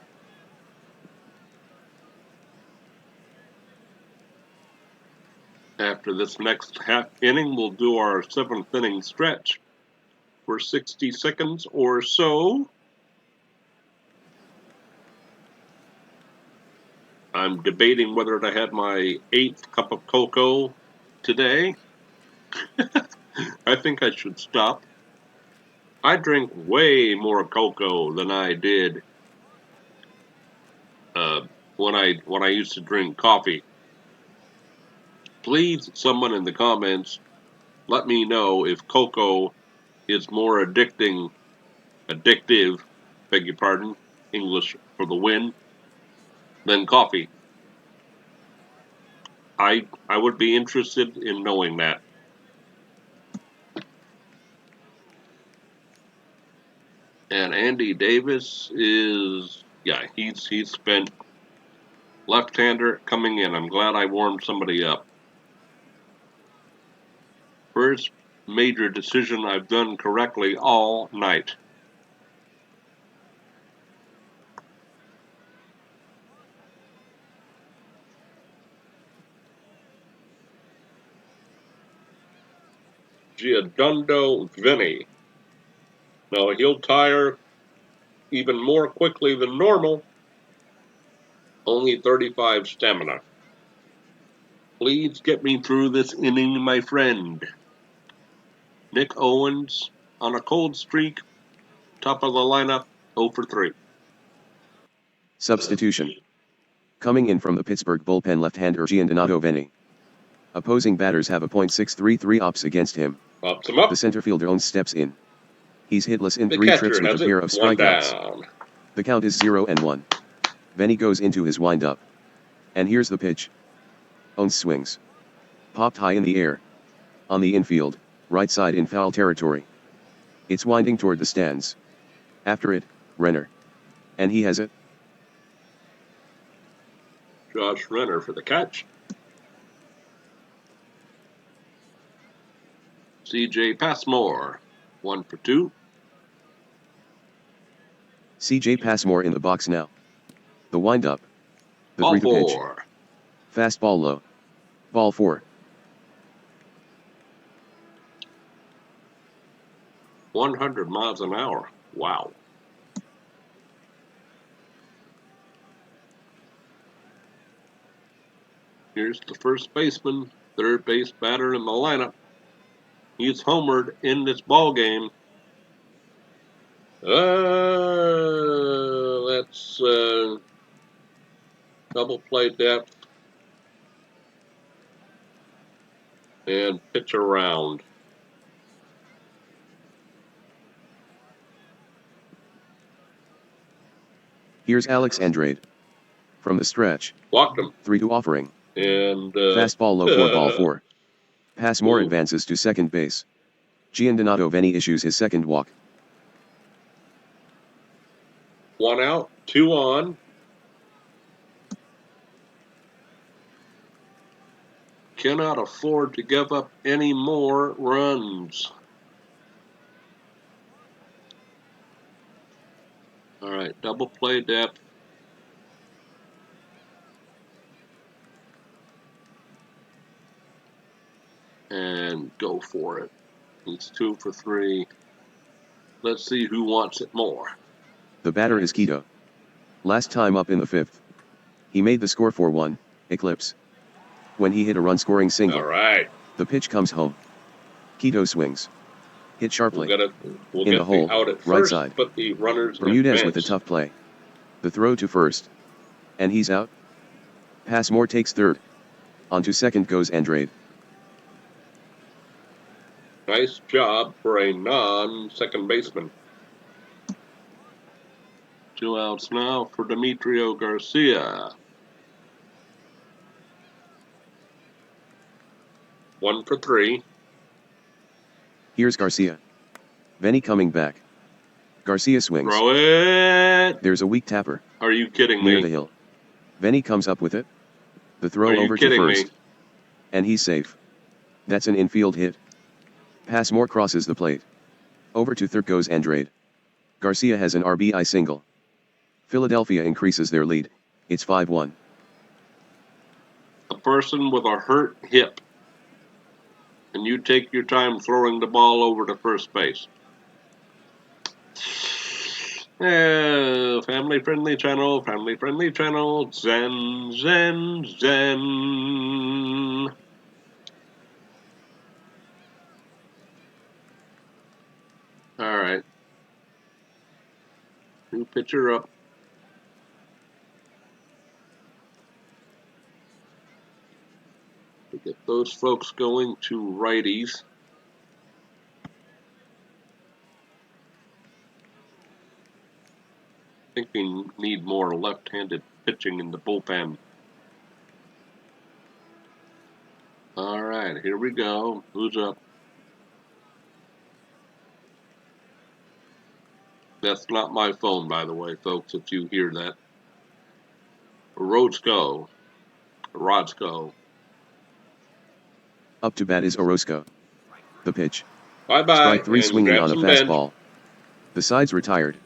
After this next half inning, we'll do our 7th inning stretch for 60 seconds or so. I'm debating whether to have my 8th cup of cocoa today. I think I should stop. I drink way more cocoa than I did when I used to drink coffee. Please, someone in the comments, let me know if cocoa is more addictive, beg your pardon, English for the win, than coffee. I would be interested in knowing that. And Andy Davis is, yeah, he's spent left-hander coming in. I'm glad I warmed somebody up. First major decision I've done correctly all night. Giandundo Vinny. Now he'll tire even more quickly than normal. Only 35 stamina. Please get me through this inning, my friend. Nick Owens on a cold streak. Top of the lineup, 0 for 3. Substitution. Coming in from the Pittsburgh bullpen left-hander Giandonato Venni. Opposing batters have a .633 ops against him. Pops him up. The center fielder Owens steps in. He's hitless in The 3 catcher trips with has a pair it. of 1 strikeouts. down. The count is 0-1. Venni goes into his windup. And here's the pitch. Owens swings. Popped high in the air. On the infield, right side in foul territory. It's winding toward the stands. After it, Renner. And he has it. Josh Renner for the catch. C.J. Passmore, 1 for 2. C.J. Passmore in the box now. The windup. The Ball 3-2 pitch. 4. Fastball low. Ball 4. 100 miles an hour. Wow. Here's the first baseman, third base batter in the lineup. He's homered in this ball game. Let's double play depth and pitch around. Here's Alex Andrade. From the stretch. Walked him. 3-2 offering. And fastball low for ball 4. Passmore Ooh. advances to second base. Giandonato Venni issues his second walk. 1 out, 2 on. Cannot afford to give up any more runs. All right, double play depth. And go for it. He's 2 for 3. Let's see who wants it more. The batter is Quito. Last time up in the 5th. He made the score 4-1, Eclipse. When he hit a run-scoring single. All right. The pitch comes home. Quito swings. Hit sharply. We'll in get the hole, out at right first, side. but the runners Bermudez advance. with a tough play. The throw to first. And he's out. Passmore takes third. On to second goes Andrade. Nice job for a non-second baseman. 2 outs now for Demetrio Garcia. 1 for 3. Here's Garcia. Venni coming back. Garcia swings. Throw it! There's a weak tapper. Are you kidding Near me? the hill. Venni comes up with it. The Are throw you over to kidding first. me? And he's safe. That's an infield hit. Passmore crosses the plate. Over to third goes Andrade. Garcia has an RBI single. Philadelphia increases their lead. It's 5-1. A person with a hurt hip. And you take your time throwing the ball over to first base. Family-friendly channel, family-friendly channel. Zen, zen, zen. All right. New pitcher up. We get those folks going to righties. I think we need more left-handed pitching in the bullpen. All right, here we go. Who's up? That's not my phone, by the way, folks, if you hear that. Roads go. Rods go. Up to bat is Orozco. The pitch. Bye-bye, Strike 3 and swinging grab on a some bench. fastball. The side's retired.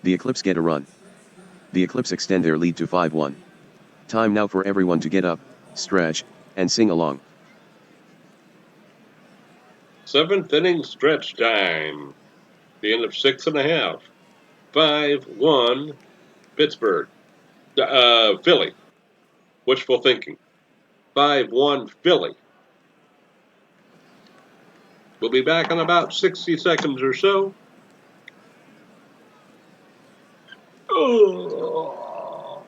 The Eclipse get a run. The Eclipse extend their lead to 5-1. Time now for everyone to get up, stretch, and sing along. 7th inning stretch time. The end of 6.5. 5-1 Pittsburgh. Philly. Wishful thinking. 5-1 Philly. We'll be back in about 60 seconds or so. Oh,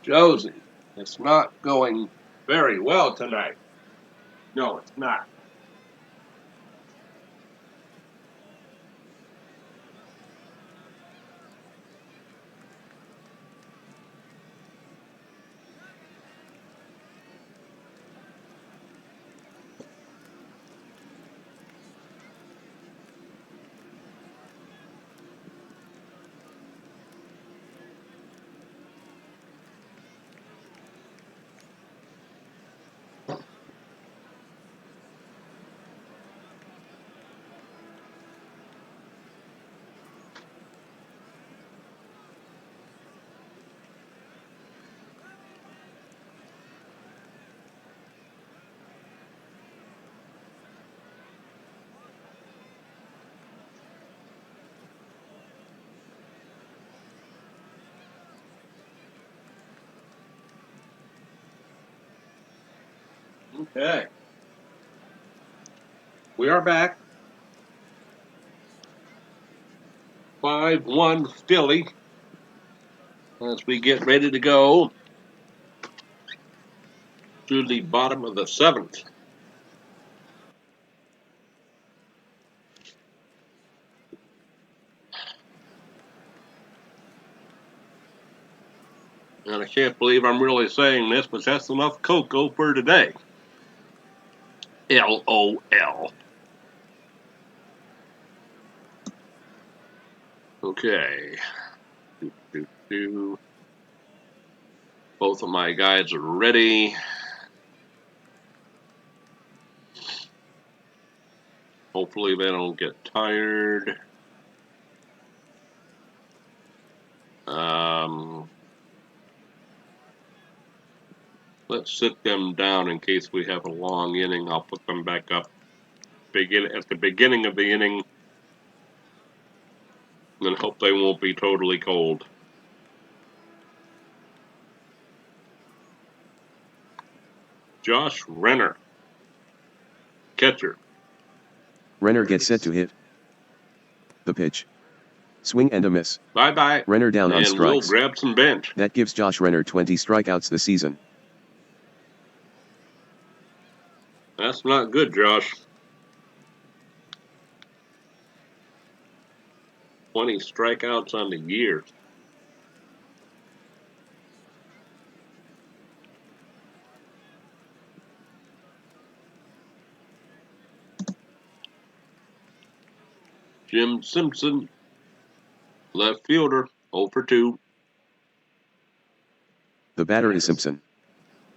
Josie, it's not going very well tonight. No, it's not. Okay. We are back. 5-1 Philly. As we get ready to go to the bottom of the 7th. And I can't believe I'm really saying this, but that's enough cocoa for today. LOL. Okay. Both of my guys are ready. Hopefully they don't get tired. Let's sit them down in case we have a long inning. I'll put them back up at the beginning of the inning and hope they won't be totally cold. Josh Renner, catcher. Renner gets set to hit. The pitch. Swing and a miss. Bye-bye. Renner down on And we'll strikes. grab some bench. That gives Josh Renner 20 strikeouts this season. That's not good, Josh. 20 strikeouts on the year. Jim Simpson, left fielder, 0 for 2. The batter is Simpson.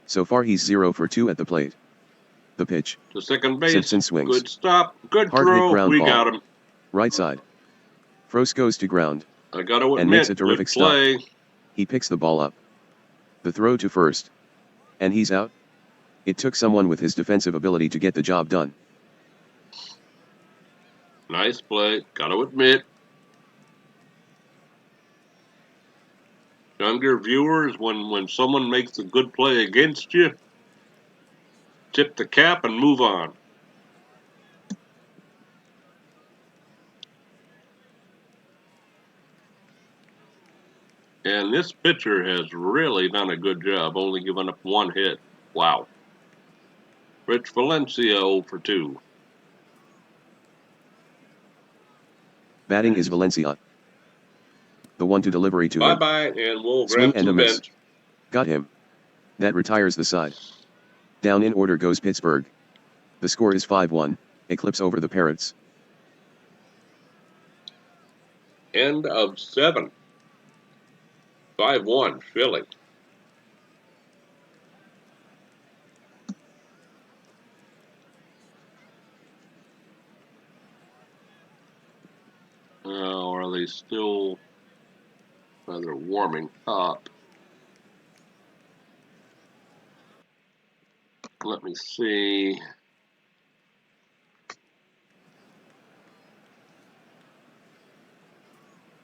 So far he's 0 for 2 at the plate. The pitch. To second base. Simpson swings. Good stop. Good Hard hit throw. ground We ball. got him. Right side. Frost goes to ground. I got to admit, and makes a terrific good play. stop. He picks the ball up. The throw to first. And he's out. It took someone with his defensive ability to get the job done. Nice play. Got to admit. Younger viewers, when someone makes a good play against you, tip the cap and move on. And this pitcher has really done a good job, only giving up 1 hit. Wow. Rich Valencia 0 for 2. Batting is Valencia. The 1-2 delivery to him. Bye-bye, and we'll Swing grab and a some miss. bench. Got him. That retires the side. Down in order goes Pittsburgh. The score is 5-1, Eclipse over the Parrots. End of 7. 5-1, Philly. Now, are they still... they're warming up. Let me see.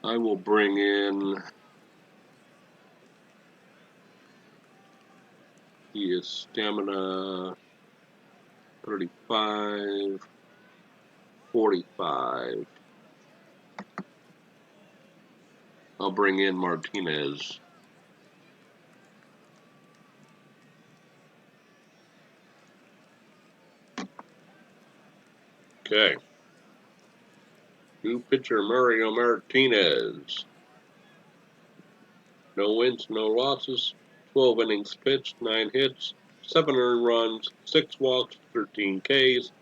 I will bring in... he is stamina 35, 45. I'll bring in Martinez. Okay. New pitcher Mario Martinez. No wins, no losses. 12 innings pitched, 9 hits, 7 earned runs, 6 walks, 13 Ks,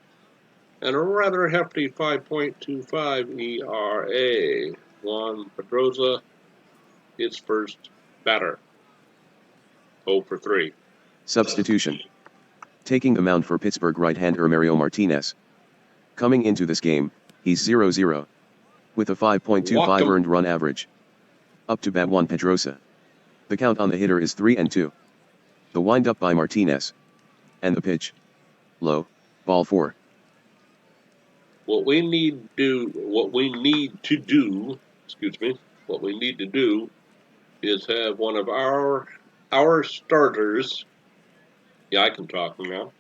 and a rather hefty 5.25 ERA. Juan Pedroza, his first batter. 0 for 3. Substitution. Taking the mound for Pittsburgh right-hander Mario Martinez. Coming into this game, he's 0-0. With a 5.25 earned run average. Up to bat Juan Pedroza. The count on the hitter is 3-2. The wind-up by Martinez. And the pitch. Low, ball 4. What we need to do is have one of our starters. Yeah, I can talk now.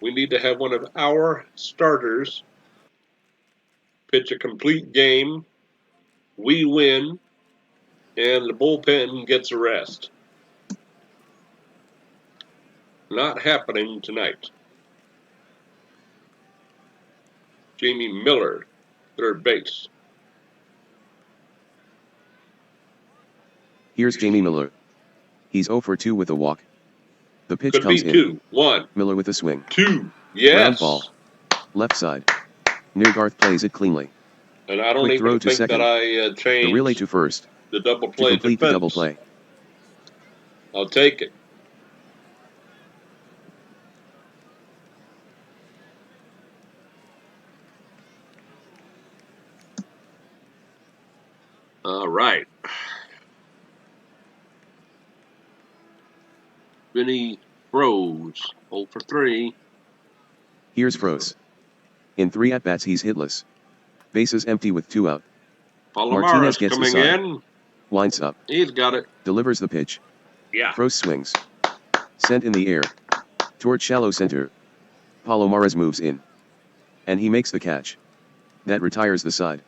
We need to have one of our starters pitch a complete game. We win, and the bullpen gets a rest. Not happening tonight. Jamie Miller, third base. Here's Jamie Miller. He's 0 for 2 with a walk. The pitch Could comes be in. 2. 1. Miller with a swing. 2. Ground ball. Yes. Left side. Neargarth plays it cleanly. And I don't Quick throw even to think that second. I The relay changed to first. the double To play complete the double defense. play. I'll take it. All right. Vinny Rose, 0 for 3. Here's Froese. In 3 at-bats he's hitless. Bases empty with 2 out. Martinez Palomares gets the coming side. in. Winds up. He's got it. Delivers the pitch. Yeah. Froese swings. Sent in the air. Toward shallow center. Palomares moves in. And he makes the catch. That retires the side.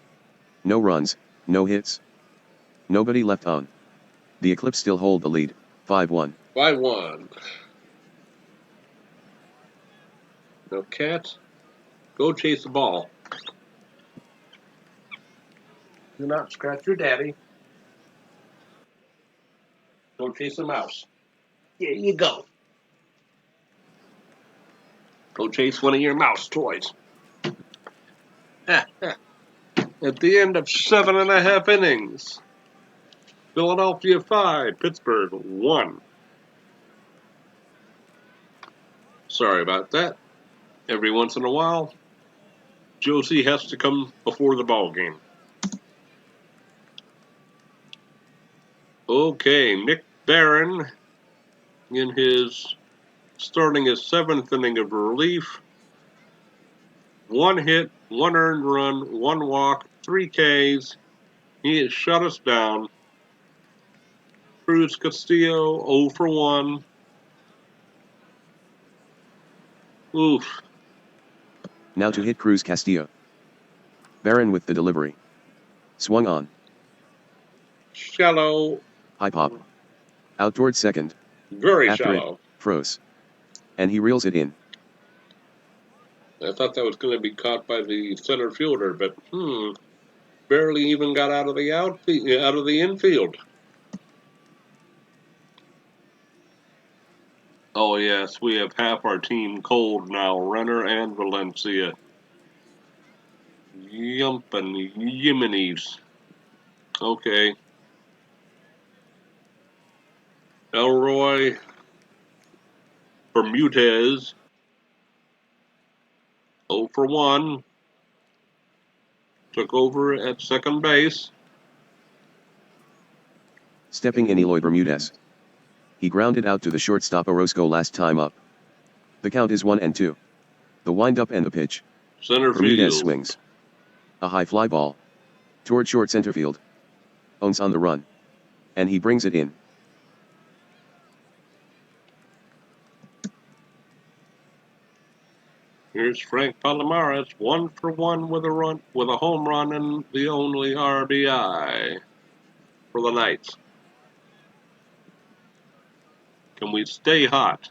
No runs, no hits. Nobody left on. The Eclipse still hold the lead, 5-1. 5-1. No cat. Go chase the ball. Do not scratch your daddy. Go chase the mouse. Here you go. Go chase one of your mouse toys. At the end of 7.5 innings, Philadelphia 5, Pittsburgh 1. Sorry about that. Every once in a while, Josie has to come before the ball game. Okay, Nick Barron in his starting his 7th inning of relief. 1 hit, 1 earned run, 1 walk, 3 Ks. He has shut us down. Cruz Castillo 0 for 1. Oof. Now to hit Cruz Castillo. Barron with the delivery. Swung on. Shallow. High pop. Out toward second. Very After shallow. it, Froese. And he reels it in. I thought that was going to be caught by the center fielder, but barely even got out of the infield. Oh yes, we have half our team cold now, Renner and Valencia. Yumpin' Yiminis. Okay. Elroy Bermudez 0 for 1. Took over at second base. Stepping in Eloy Bermudez. He grounded out to the shortstop Orozco last time up. The count is 1-2. The windup and the pitch. Center Bermudez field. swings. A high fly ball. Toward short center field. Owns on the run. And he brings it in. Here's Frank Palomares, 1 for 1 with a home run and the only RBI for the Knights. Can we stay hot?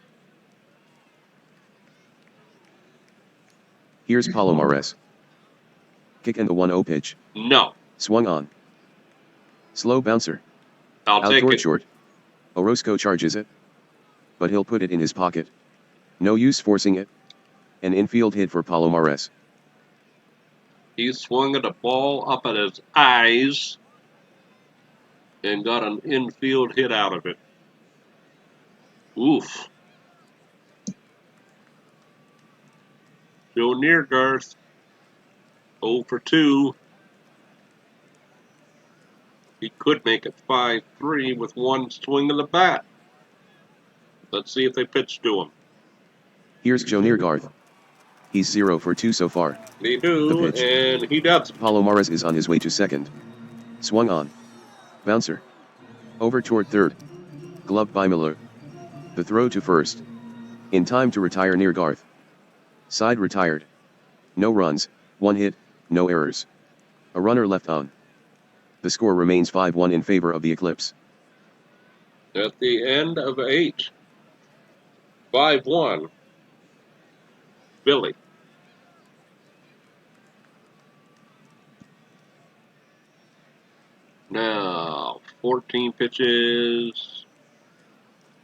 Here's Palomares. Kick and the 1-0 pitch. No. Swung on. Slow bouncer. I'll Out take toward it. short. Orozco charges it. But he'll put it in his pocket. No use forcing it. An infield hit for Palomares. He swung at a ball up at his eyes and got an infield hit out of it. Oof. Joe Neargarth, 0 for 2. He could make it 5-3 with one swing of the bat. Let's see if they pitch to him. Here's Joe Neargarth. He's 0 for 2 so far. They The do, pitch. and he does. Palomares is on his way to second. Swung on. Bouncer. Over toward third. Gloved by Miller. The throw to first. In time to retire Neargarth. Side retired. No runs, 1 hit, no errors. A runner left on. The score remains 5-1 in favor of the Eclipse. At the end of 8. 5-1. Billy. Now, 14 pitches.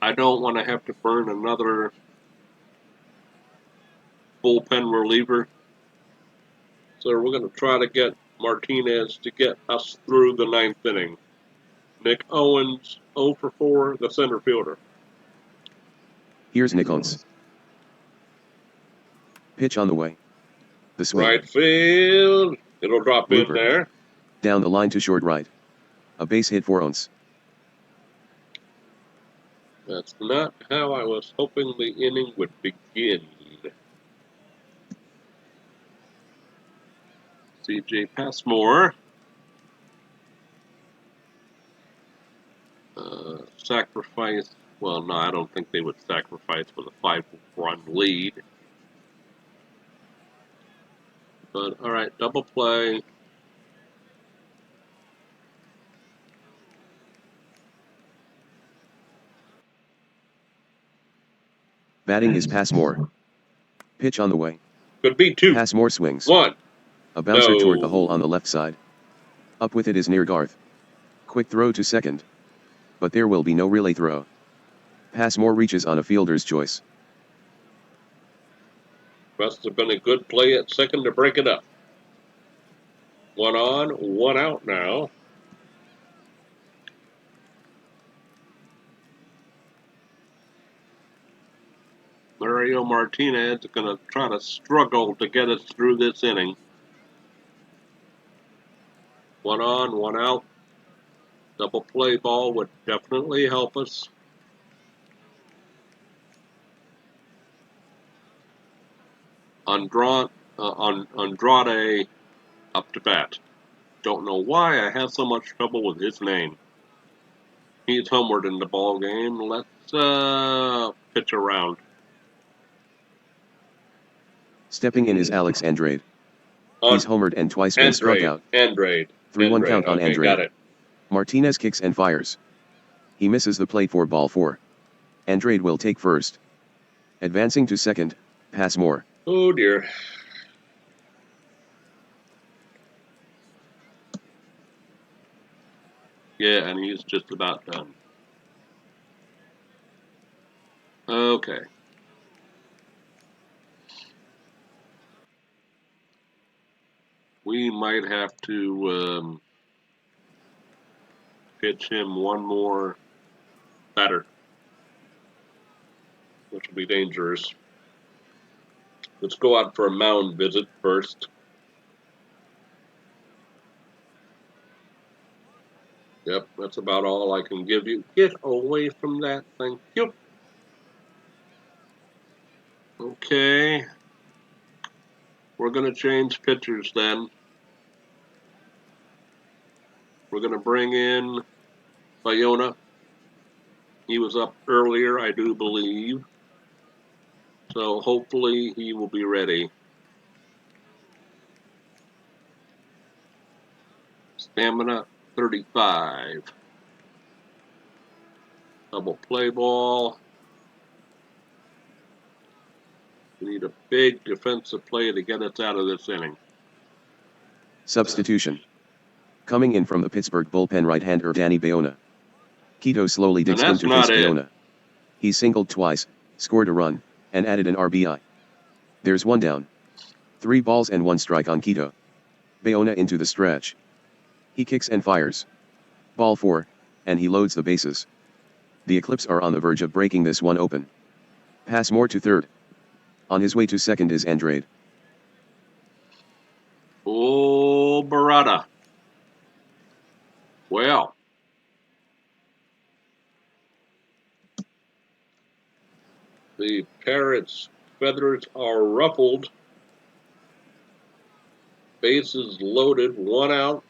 I don't want to have to burn another bullpen reliever. So we're going to try to get Martinez to get us through the ninth inning. Nick Owens, 0 for 4, the center fielder. Here's Nick Owens. Pitch on the way. The swing. Right field. It'll drop Blooper. in there. Down the line to short right. A base hit for Owens. That's not how I was hoping the inning would begin. C.J. Passmore. Sacrifice. Well, no, I don't think they would sacrifice with a 5-run lead. But, all right, double play. Batting is Passmore. Pitch on the way. Could be 2. Passmore swings. 1. A bouncer No. toward the hole on the left side. Up with it is near Garth. Quick throw to second. But there will be no relay throw. Passmore reaches on a fielder's choice. Must have been a good play at second to break it up. 1 on, 1 out now. Mario Martinez is going to try to struggle to get us through this inning. 1 on, 1 out. Double play ball would definitely help us. Andrade up to bat. Don't know why I have so much trouble with his name. He's homeward in the ball game. Let's pitch around. Stepping in is Alex Andrade. He's homered and twice been struck out. Andrade. 3-1 count on okay, Andrade. Got it. Martinez kicks and fires. He misses the plate for ball 4. Andrade will take first. Advancing to second, Passmore. Oh dear. Yeah, and he's just about done. Okay. We might have to pitch him one more batter, which will be dangerous. Let's go out for a mound visit first. Yep, that's about all I can give you. Get away from that, thank you. Okay. We're going to change pitchers then. We're going to bring in Bayona. He was up earlier, I do believe. So hopefully he will be ready. Stamina 35. Double play ball. We need a big defensive play to get us out of this inning. Substitution. Coming in from the Pittsburgh bullpen right-hander Danny Bayona. Quito slowly digs in to face Bayona. He singled twice, scored a run, and added an RBI. There's 1 down. 3 balls and 1 strike on Quito. Bayona into the stretch. He kicks and fires. Ball 4, and he loads the bases. The Eclipse are on the verge of breaking this one open. Passmore to third. On his way to second is Andrade. Oh, Barada. Well. The Parrots' feathers are ruffled. Bases loaded, 1 out.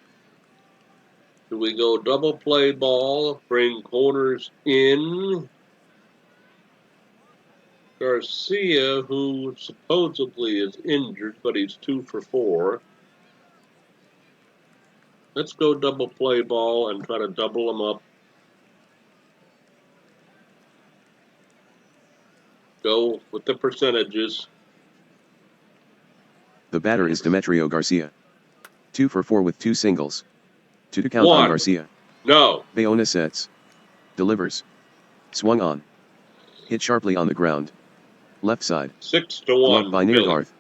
Do we go double play ball, bring corners in? Garcia, who supposedly is injured, but he's 2 for 4. Let's go double play ball and try to double them up. Go with the percentages. The batter is Demetrio Garcia. 2 for 4 with 2 singles. 2 to count on Garcia. No. Bayona sets. Delivers. Swung on. Hit sharply on the ground. Left side. 6-1. Glove by near Philly. Darth.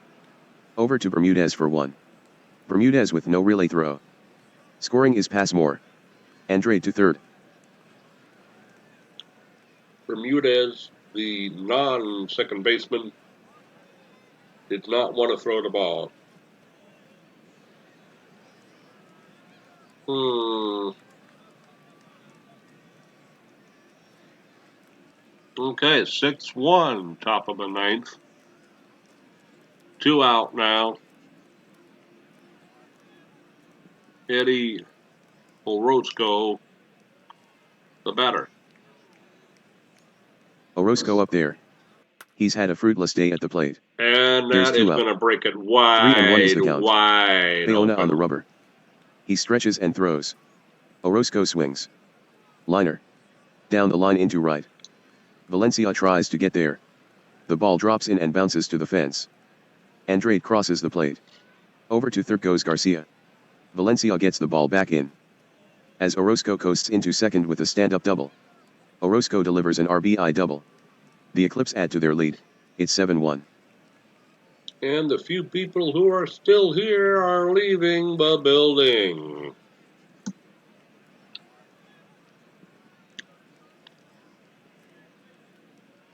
Over to Bermudez for 1. Bermudez with no relay throw. Scoring is Passmore. Andrade to third. Bermudez, the non-second baseman, did not want to throw the ball. Okay, 6-1, top of the ninth. 2 out now. Eddie Orozco, the batter. Orozco up there. He's had a fruitless day at the plate. And There's that is 2 out. going to break it 3-1 is wide, the count. wide Bayona open. on the rubber. He stretches and throws. Orozco swings. Liner. Down the line into right. Valencia tries to get there. The ball drops in and bounces to the fence. Andrade crosses the plate. Over to third goes Garcia. Valencia gets the ball back in. As Orozco coasts into second with a stand-up double. Orozco delivers an RBI double. The Eclipse add to their lead. It's 7-1. And the few people who are still here are leaving the building.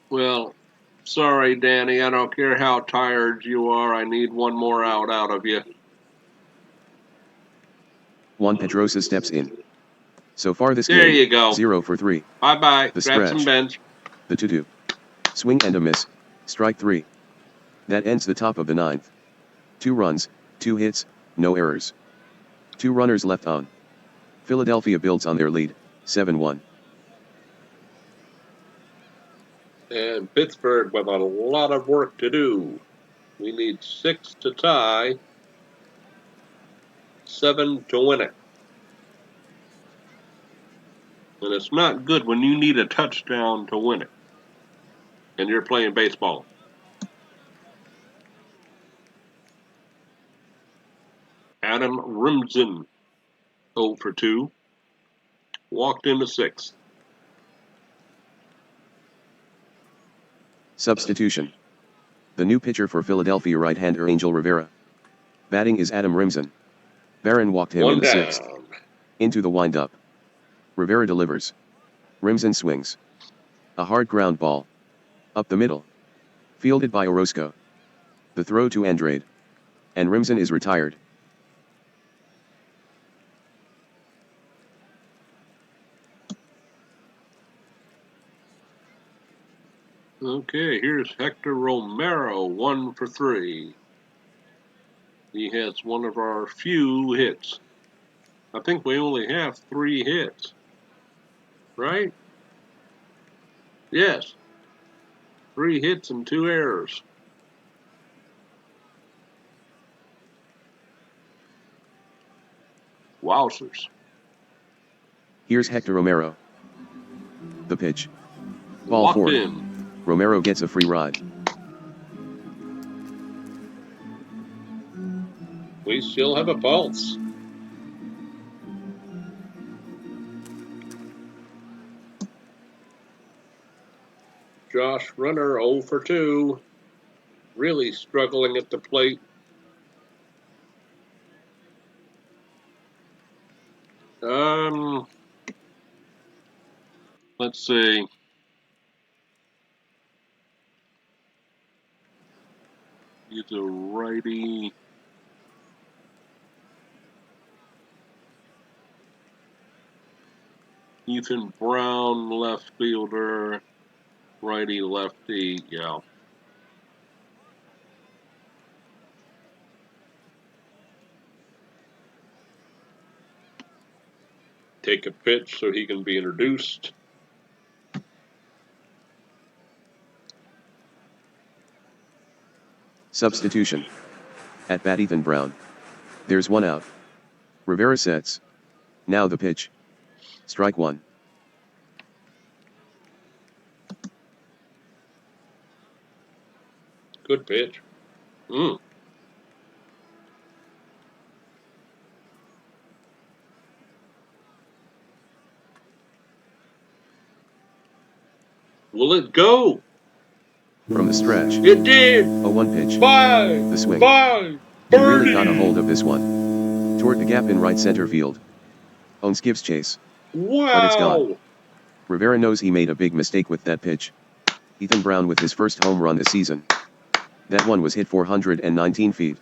Well, sorry, Danny. I don't care how tired you are. I need one more out of you. Juan Pedrosa steps in. So far this There game, you go. 0 for 3. Bye-bye. The Grab some stretch. bench. The 2-2. Swing and a miss. Strike 3. That ends the top of the ninth. 2 runs, 2 hits, no errors. 2 runners left on. Philadelphia builds on their lead, 7-1. And Pittsburgh with a lot of work to do. We need 6 to tie, 7 to win it. And it's not good when you need a touchdown to win it. And you're playing baseball. Adam Rimson, 0 for 2. Walked into 6th. Substitution. The new pitcher for Philadelphia right-hander Angel Rivera. Batting is Adam Rimson. Barron walked him 1 in the down. 6th. Into the windup. Rivera delivers. Rimson swings. A hard ground ball. Up the middle. Fielded by Orozco. The throw to Andrade. And Rimson is retired. Okay, here's Hector Romero, 1 for 3. He has one of our few hits. I think we only have 3 hits. Right? Yes. 3 hits and 2 errors. Wowzers. Here's Hector Romero. The pitch. Ball Walked 4. in. Romero gets a free ride. We still have a pulse. Josh Runner, 0 for 2. Really struggling at the plate. Let's see. He's a righty. Ethan Brown, left fielder. Righty, lefty, yeah. Take a pitch so he can be introduced. Substitution. At bat Ethan Brown. There's 1 out. Rivera sets. Now the pitch. Strike 1. Good pitch. Will it go? From the stretch. It did. 0-1 pitch. Bye. The swing. Bye. He Birdie. really got a hold of this one. Toward the gap in right center field. Owens gives chase. Wow. But it's gone. Rivera knows he made a big mistake with that pitch. Ethan Brown with his first home run this season. That one was hit 419 feet.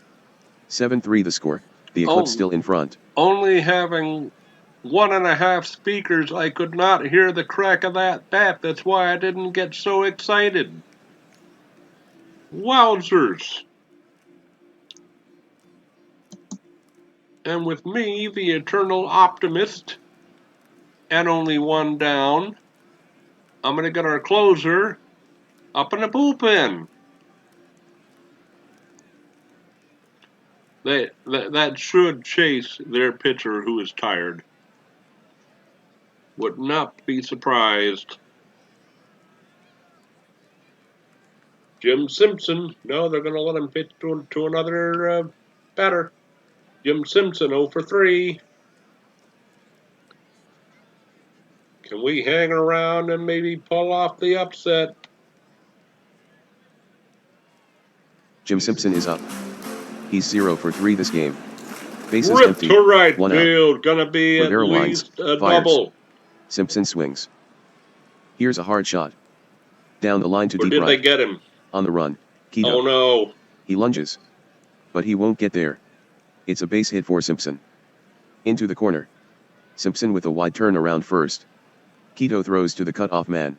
7-3 the score, the Eclipse still in front. Only having 1.5 speakers, I could not hear the crack of that bat. That's why I didn't get so excited. Wowzers. And with me, the eternal optimist, and only one down, I'm going to get our closer up in the bullpen. That should chase their pitcher who is tired. Would not be surprised. Jim Simpson. No, they're going to let him pitch to another batter. Jim Simpson 0 for 3. Can we hang around and maybe pull off the upset? Jim Simpson is up. He's 0 for 3 this game. Bases Ripped empty. to right 1 field. out. Gonna be Rivera at least a fires. double. Simpson swings. Here's a hard shot. Down the line to Or deep did right. they get him? On the run. Quito. Oh no. He lunges. But he won't get there. It's a base hit for Simpson. Into the corner. Simpson with a wide turn around first. Quito throws to the cutoff man.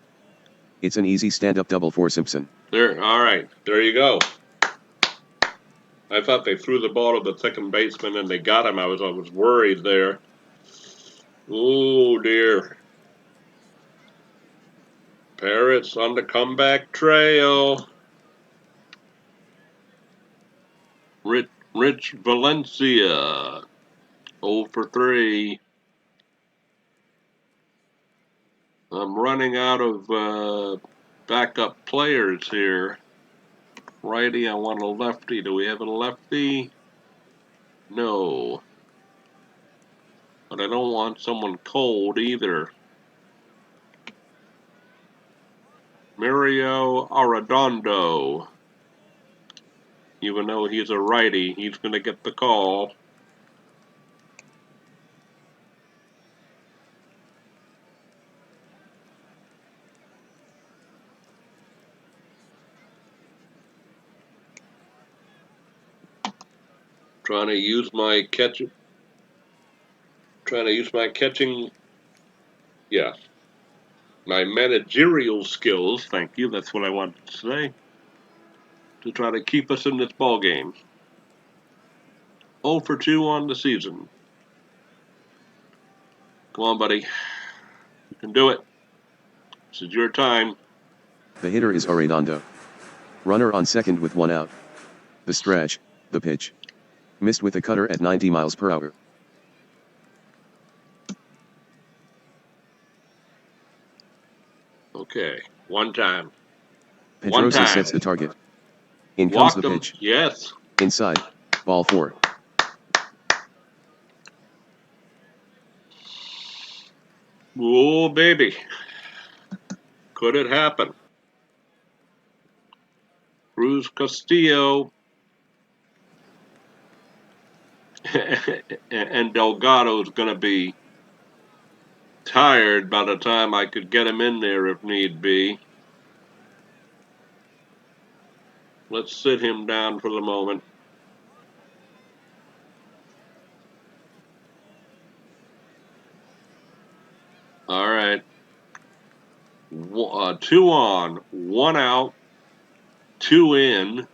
It's an easy stand-up double for Simpson. There, all right. There you go. I thought they threw the ball to the second baseman and they got him. I was worried there. Oh dear. Parrots on the comeback trail. Rich Valencia 0 for 3. I'm running out of backup players here. Righty, I want a lefty. Do we have a lefty? No. But I don't want someone cold either. Mario Arredondo. Even though he's a righty, he's going to get the call. Trying to use my catching. Yeah. My managerial skills, thank you, that's what I wanted to say, to try to keep us in this ball game. 0 for 2 on the season. Come on, buddy. You can do it. This is your time. The hitter is Arredondo. Runner on second with 1 out. The stretch, the pitch. Missed with a cutter at 90 miles per hour. Okay, one time. Pedrosa sets the target. In comes the pitch. Yes. Inside. Ball 4. Oh, baby. Could it happen? Cruz Castillo and Delgado's going to be tired by the time I could get him in there if need be. Let's sit him down for the moment. All right. 2 on, 1 out, 2 in.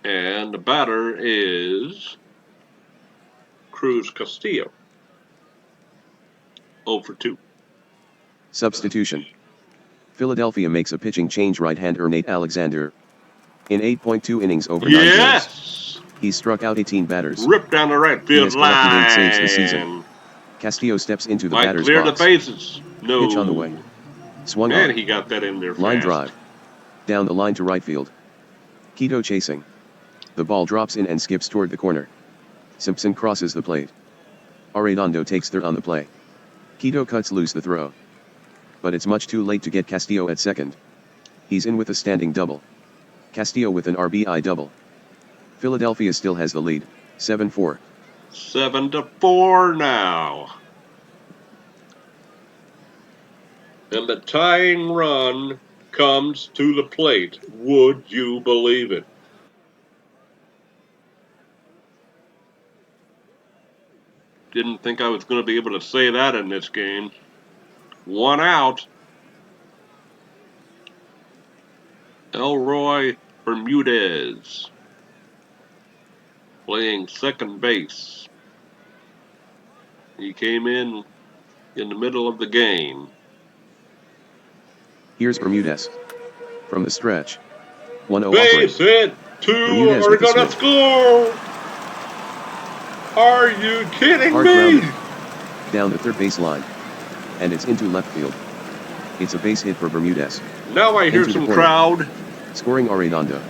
And the batter is Cruz Castillo. 0 for 2. Substitution. Philadelphia makes a pitching change. Right-hander Nate Alexander. In 8.2 innings over 9 games, he struck out 18 batters. Ripped down the right field line. He has collected 8 saves this season. Castillo steps into the batter's clear box. The bases. No. Pitch on the way. Swung Man, on. he got that in there fast. Line drive. Down the line to right field. Quito chasing. The ball drops in and skips toward the corner. Simpson crosses the plate. Arredondo takes third on the play. Quito cuts loose the throw. but it's much too late to get Castillo at second. He's in with a standing double. Castillo with an RBI double. Philadelphia still has the lead, 7-4. 7-4 now. And the tying run comes to the plate. Would you believe it? Didn't think I was going to be able to say that in this game. 1 out. Elroy Bermudez playing second base. He came in the middle of the game. Here's Bermudez. From the stretch. 1-0 Base offering. hit. 2 Bermudez are with the going to swing. score. Are you kidding Hard me? grounded. Down the third base line. And it's into left field. It's a base hit for Bermudez. Now I hear Into the some corner. crowd. Scoring Arredondo.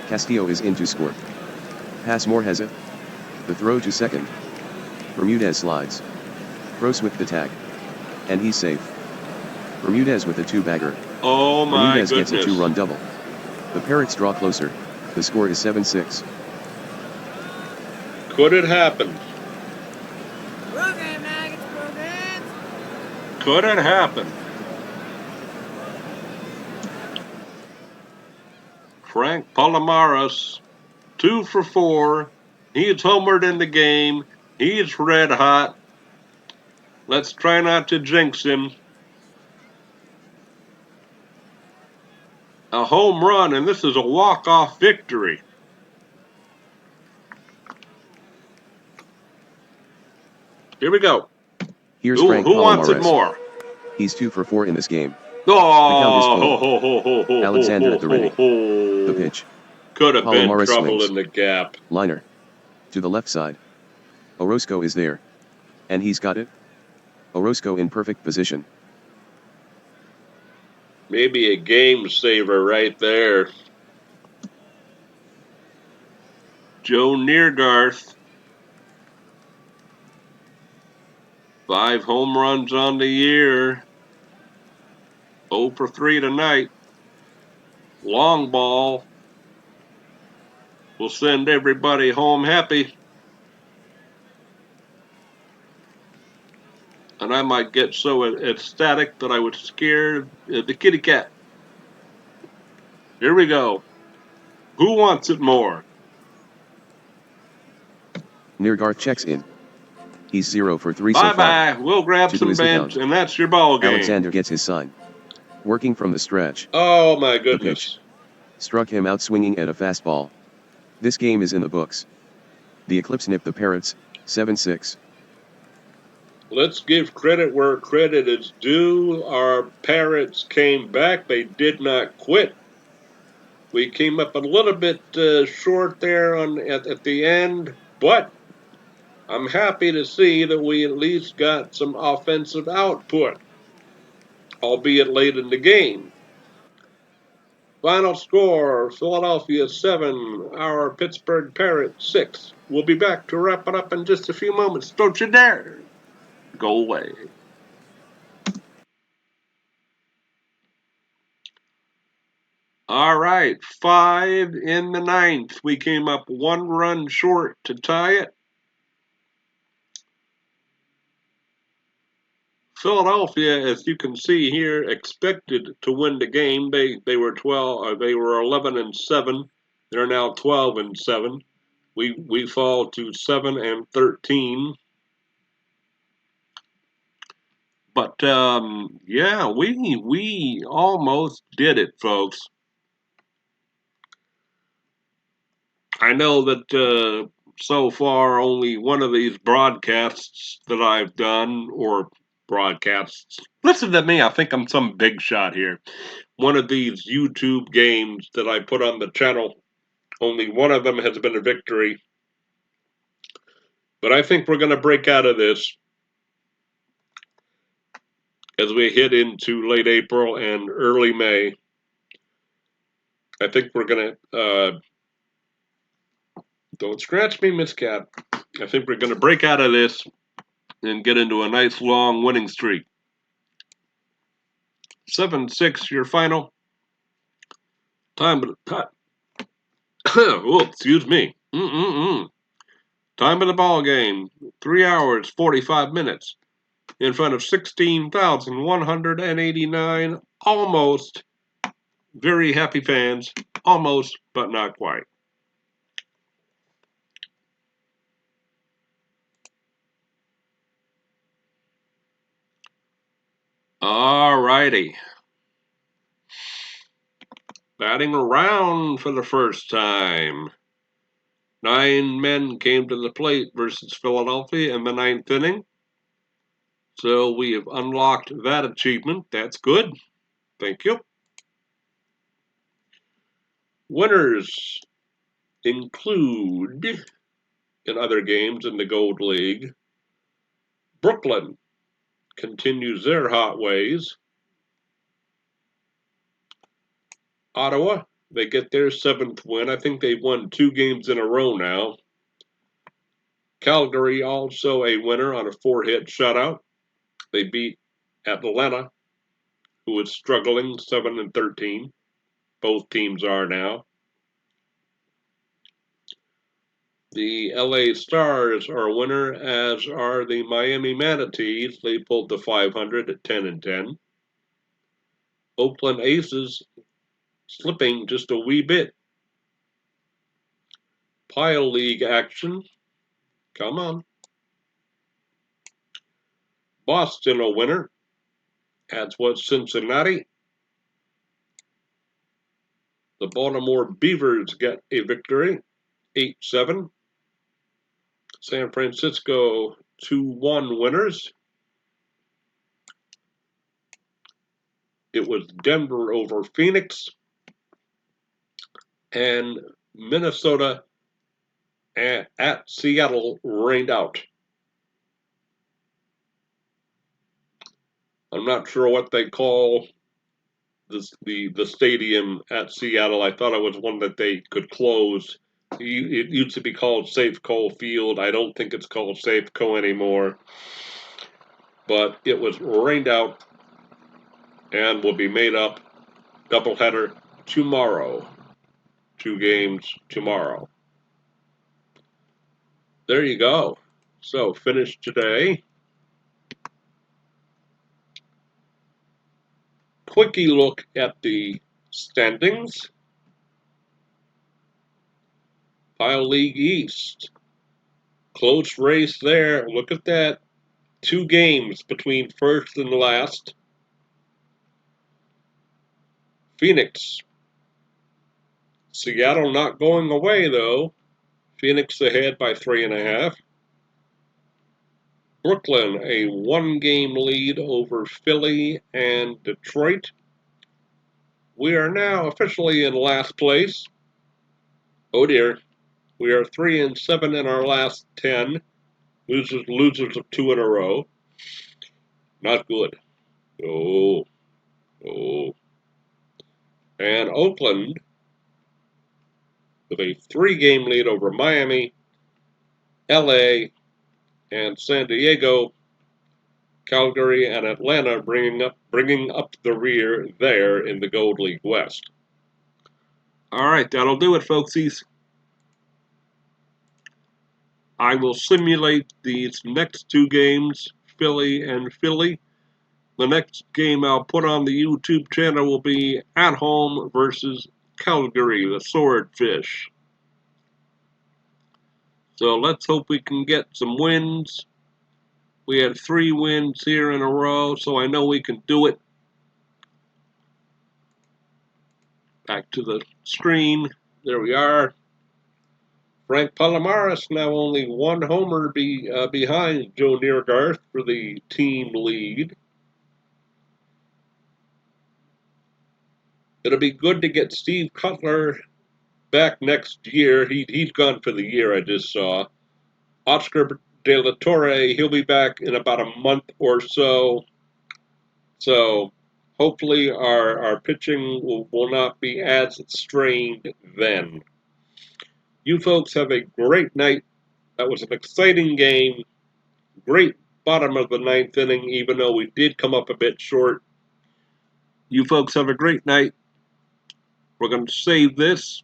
Castillo is in to score. Pass Morheza. The throw to second. Bermudez slides. Gross with the tag. And he's safe. Bermudez with a two-bagger. Oh my Bermudez goodness. gets a two-run double. The Parrots draw closer. The score is 7-6. Could it happen? Program, Nuggets, program. Could it happen? Frank Palomares, 2 for 4. He's homered in the game. He's red hot. Let's try not to jinx him. A home run, and this is a walk-off victory. Here we go. Here's Frank Who wants it Palomares. more? He's 2 for 4 in this game. Oh, The count is full. ho, ho, ho, ho, Alexander ho, at the ready. ho. The pitch. Could have been Palomares trouble swings. in the gap. Liner. To the left side. Orozco is there. And he's got it. Orozco in perfect position. Maybe a game saver right there. Joe Neergarth. 5 home runs on the year. 0 for 3 tonight. Long ball. Will send everybody home happy. And I might get so ecstatic that I would scare the kitty cat. Here we go. Who wants it more? Neergarth checks in. He's 0 for 3 so far. Bye-bye. We'll grab 2 some is the bench, count. and that's your ball game. Alexander gets his sign. Working from the stretch. Oh, my The goodness. pitch. Struck him out swinging at a fastball. This game is in the books. The Eclipse nipped the Parrots, 7-6. Let's give credit where credit is due. Our Parrots came back. They did not quit. We came up a little bit short there at the end, but I'm happy to see that we at least got some offensive output, albeit late in the game. Final score, Philadelphia 7, our Pittsburgh Parrots 6. We'll be back to wrap it up in just a few moments. Don't you dare go away. All right, 5 in the ninth. We came up 1 run short to tie it. Philadelphia, as you can see here, expected to win the game. They were 11-7. They're now 12-7. We fall to 7-13. But yeah, we almost did it, folks. I know that so far only one of these broadcasts that I've done, or broadcasts. Listen to me, I think I'm some big shot here. One of these YouTube games that I put on the channel, only one of them has been a victory. But I think we're going to break out of this as we hit into late April and early May. I think we're going to, don't scratch me, Miss Cat. I think we're going to break out of this and get into a nice long winning streak. 7-6 your final. Time of the oh, excuse me. Time of the ball game, 3 hours 45 minutes in front of 16,189 almost very happy fans, almost but not quite. All righty. Batting around for the first time. 9 men came to the plate versus Philadelphia in the 9th inning. So we have unlocked that achievement. That's good. Thank you. Winners include, in other games in the Gold League, Brooklyn continues their hot ways. Ottawa, they get their 7th win. I think they've won 2 games in a row now. Calgary also a winner on a 4-hit shutout. They beat Atlanta, who is struggling 7-13. Both teams are now. The LA Stars are a winner, as are the Miami Manatees. They pulled the 500 at 10-10. Oakland Aces slipping just a wee bit. Pile League action. Come on. Boston a winner, as was Cincinnati. The Baltimore Beavers get a victory, 8-7. San Francisco 2-1 winners. It was Denver over Phoenix, and Minnesota at Seattle rained out. I'm not sure what they call the stadium at Seattle. I thought it was one that they could close. It used to be called Safeco Field. I don't think it's called Safeco anymore. But it was rained out and will be made up. Doubleheader tomorrow. 2 games tomorrow. There you go. So, finished today. Quickie look at the standings. Pile League East. Close race there. Look at that. 2 games between first and last. Phoenix. Seattle not going away, though. Phoenix ahead by 3.5. Brooklyn, a 1-game lead over Philly and Detroit. We are now officially in last place. Oh dear. We are 3-7 in our last 10. Losers of 2 in a row. Not good. Oh. And Oakland, with a 3-game lead over Miami, LA, and San Diego. Calgary and Atlanta bringing up the rear there in the Gold League West. All right, that'll do it, folksies. I will simulate these next 2 games, Philly and Philly. The next game I'll put on the YouTube channel will be at home versus Calgary, the Swordfish. So let's hope we can get some wins. We had 3 wins here in a row, so I know we can do it. Back to the screen. There we are. Frank Palomares now only 1 homer behind Joe Neergarth for the team lead. It'll be good to get Steve Cutler back next year. He's gone for the year, I just saw. Oscar De La Torre, he'll be back in about a month or so. So hopefully our pitching will not be as strained then. You folks have a great night. That was an exciting game. Great bottom of the 9th inning, even though we did come up a bit short. You folks have a great night. We're going to save this,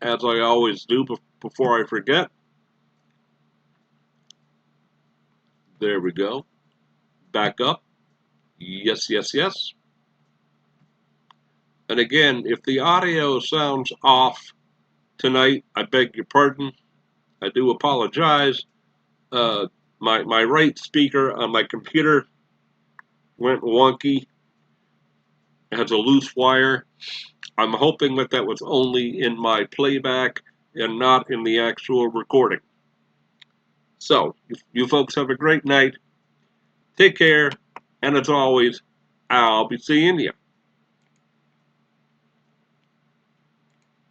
as I always do before I forget. There we go. Back up. Yes, yes, yes. And again, if the audio sounds off tonight, I beg your pardon. I do apologize. My right speaker on my computer went wonky. It has a loose wire. I'm hoping that was only in my playback and not in the actual recording. So, you folks have a great night. Take care. And as always, I'll be seeing you.